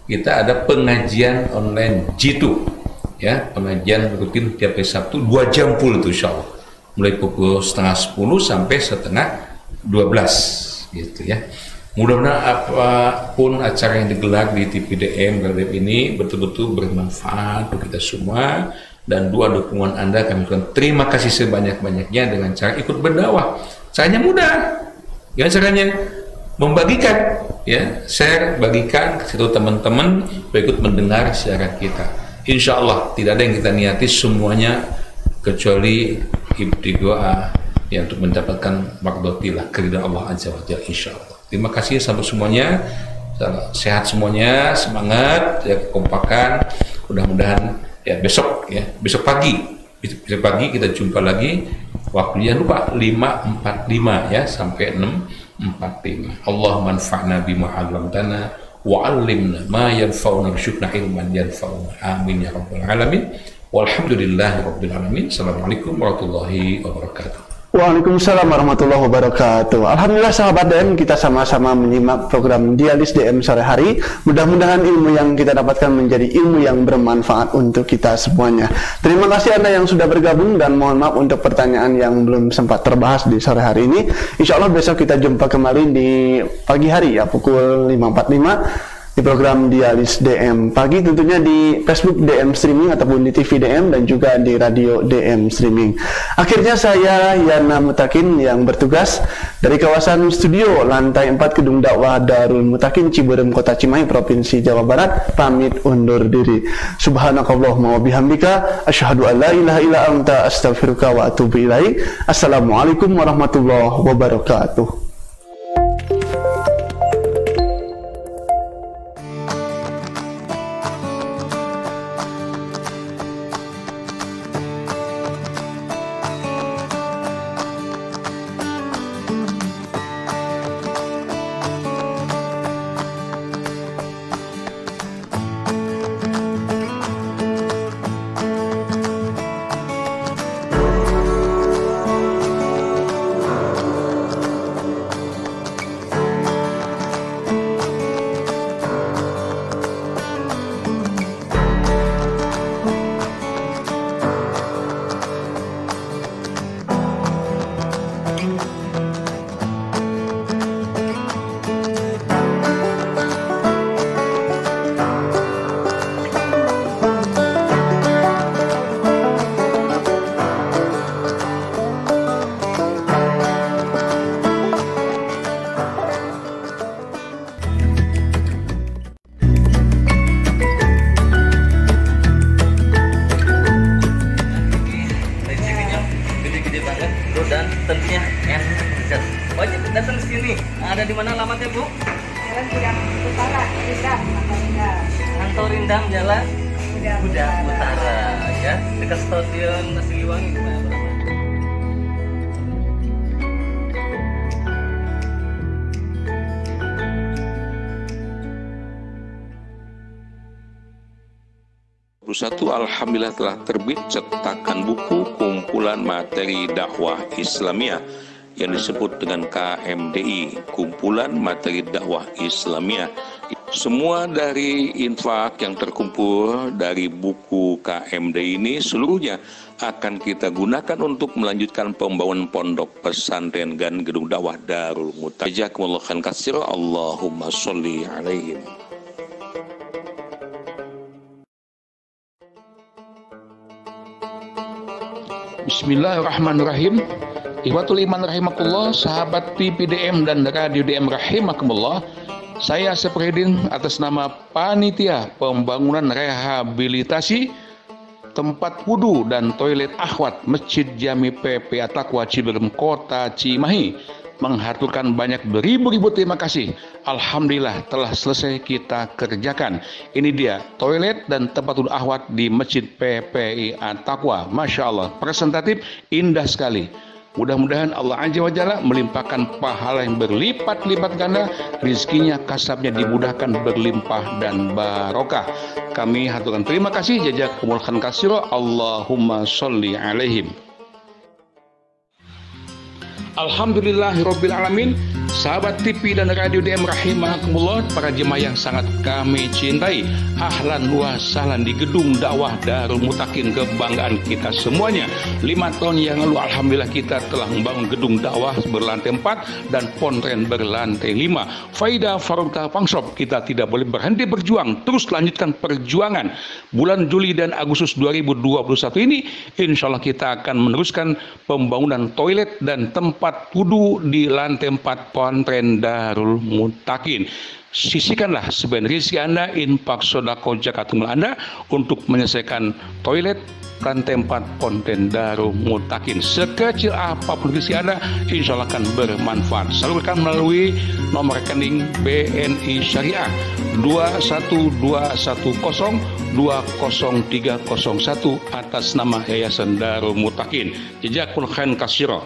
Speaker 5: kita ada pengajian online Jitu, ya, pengajian rutin tiap hari Sabtu 2 jam full itu insya Allah, mulai pukul setengah 10 sampai setengah 12 gitu ya. Mudah-mudahan apapun acara yang digelar di TPDM ini betul-betul bermanfaat untuk kita semua, dan doa dukungan Anda kami berikan. Terima kasih sebanyak-banyaknya dengan cara ikut berdakwah. Caranya mudah, ya, caranya membagikan, ya, share, bagikan ke situ teman-teman berikut mendengar siaran kita. Insya Allah tidak ada yang kita niati semuanya kecuali ibtigoa, ya, untuk mendapatkan maqdotillah keridhaan Allah Azza wa Jalla, insya Allah. Terima kasih sampai semuanya, sehat semuanya, semangat, ya, kekompakan. Mudah-mudahan ya besok pagi kita jumpa lagi. Waktunya lupa 5.45 ya sampai 6.45. Allah manfa'na bima 'allamtana wa 'allimna ma yanfa'una warzuqna ilman yanfa'una. Amin ya rabbal alamin. Walhamdulillahi rabbil alamin. Assalamualaikum warahmatullahi wabarakatuh.
Speaker 7: Waalaikumsalam warahmatullahi wabarakatuh. Alhamdulillah sahabat DM, kita sama-sama menyimak program Dialis DM sore hari. Mudah-mudahan ilmu yang kita dapatkan menjadi ilmu yang bermanfaat untuk kita semuanya. Terima kasih Anda yang sudah bergabung, dan mohon maaf untuk pertanyaan yang belum sempat terbahas di sore hari ini. Insya Allah besok kita jumpa kembali di pagi hari ya, pukul 5.45 di program Dialis DM pagi, tentunya di Facebook DM Streaming ataupun di TV DM dan juga di Radio DM Streaming. Akhirnya saya Yana Mutakin yang bertugas dari kawasan studio lantai 4 Gedung Dakwah Darul Mutakin Ciberem Kota Cimahi Provinsi Jawa Barat pamit undur diri. Subhanakallahumma wa bihamdika asyhadu an la ilaha illa anta astaghfiruka wa atubu ilaik. Assalamualaikum warahmatullahi wabarakatuh.
Speaker 1: Dan tentunya enak. Wajib datang ke sini. Ada di mana alamatnya, Bu?
Speaker 6: Jalan Budak Utara, Rindang, Rindang.
Speaker 1: Kantor Rindang, Jalan Budak Utara, ya, dekat Stadion Siliwangi.
Speaker 5: Alhamdulillah telah terbit cetakan buku kumpulan materi dakwah Islamiyah yang disebut dengan KMDI, kumpulan materi dakwah Islamiyah. Semua dari infak yang terkumpul dari buku KMDI ini seluruhnya akan kita gunakan untuk melanjutkan pembangunan pondok pesantren dan gedung dakwah Darul Mutakin. Jazakumullahu khairan katsiran. Allahumma sholli alaihim. Bismillahirrahmanirrahim. Ikhwatul iman rahimakumullah, sahabat TPDM dan Radio DM rahimakumullah. Saya Sepredin atas nama Panitia Pembangunan Rehabilitasi Tempat Wudu dan Toilet Akhwat Masjid Jami PP At-Taqwa Ciberem Kota Cimahi menghaturkan banyak beribu-ribu terima kasih. Alhamdulillah telah selesai kita kerjakan. Ini dia toilet dan tempat wudu akhwat di Masjid PPI At-Taqwa. Masya Allah, presentatif, indah sekali. Mudah-mudahan Allah Azza wa Jalla melimpahkan pahala yang berlipat-lipat ganda, rizkinya kasabnya dimudahkan berlimpah dan barokah. Kami haturkan terima kasih. Jazakumullahu khairan katsiran. Allahumma sholli alaihim. Alhamdulillahirabbil alamin. Sahabat TV dan Radio DM rahimakumullah, para jemaah yang sangat kami cintai, ahlan wa sahlan di gedung dakwah Darul Mutakin, kebanggaan kita semuanya. 5 tahun yang lalu alhamdulillah kita telah membangun gedung dakwah berlantai 4 dan pontren berlantai 5. Faida Faruka Pangshop, kita tidak boleh berhenti berjuang, terus lanjutkan perjuangan. Bulan Juli dan Agustus 2021 ini insya Allah kita akan meneruskan pembangunan toilet dan tempat wudu di lantai 4 pontren Darul Mutakin. Sisihkanlah sebagian rezeki Anda, infak sedekah zakatul Anda untuk menyelesaikan toilet lantai 4 pontren Darul Mutakin. Sekecil apapun rezeki Anda, insya Allah akan bermanfaat. Salurkan melalui nomor rekening BNI Syariah 21210200301 atas nama Yayasan Darul Mutakin. Jazakumullah khairan katsira.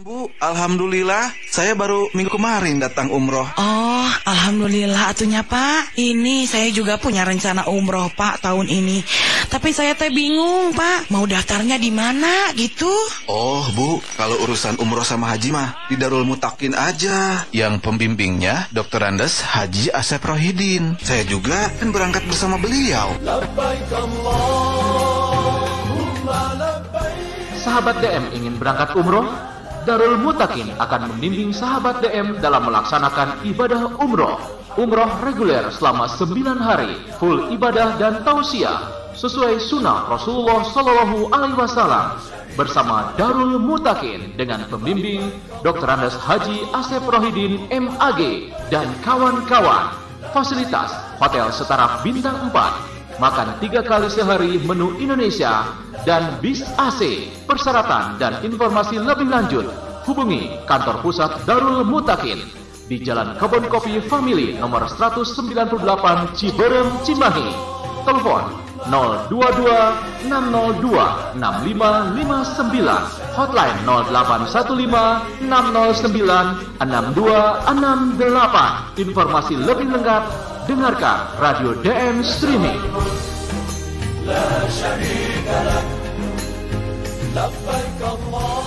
Speaker 2: Bu, alhamdulillah, saya baru minggu kemarin datang umroh.
Speaker 3: Oh, alhamdulillah atunya Pak. Ini saya juga punya rencana umroh Pak tahun ini. Tapi saya teh bingung Pak, mau daftarnya di mana gitu.
Speaker 2: Oh Bu, kalau urusan umroh sama haji mah di Darul Mutakin aja. Yang pembimbingnya Dr. Andes Haji Asep Rohidin. Saya juga kan berangkat bersama beliau.
Speaker 4: Sahabat DM ingin berangkat umroh? Darul Mutakin akan membimbing sahabat DM dalam melaksanakan ibadah umroh. Umroh reguler selama 9 hari, full ibadah dan tausiah sesuai sunnah Rasulullah Sallallahu Alaihi Wasallam bersama Darul Mutakin dengan pembimbing Dr. Andes Haji Asep Rohidin MAG dan kawan-kawan. Fasilitas hotel setara bintang 4, makan 3 kali sehari menu Indonesia dan bis AC. Persyaratan dan informasi lebih lanjut hubungi kantor pusat Darul Mutakin di Jalan Kebon Kopi Family nomor 198 Ciberem, Cimahi. Telepon 022-602-6559, hotline 0815-609-6268. Informasi lebih lengkap dengarkan Radio DM Streaming. La syarika lak, labbaik Allah.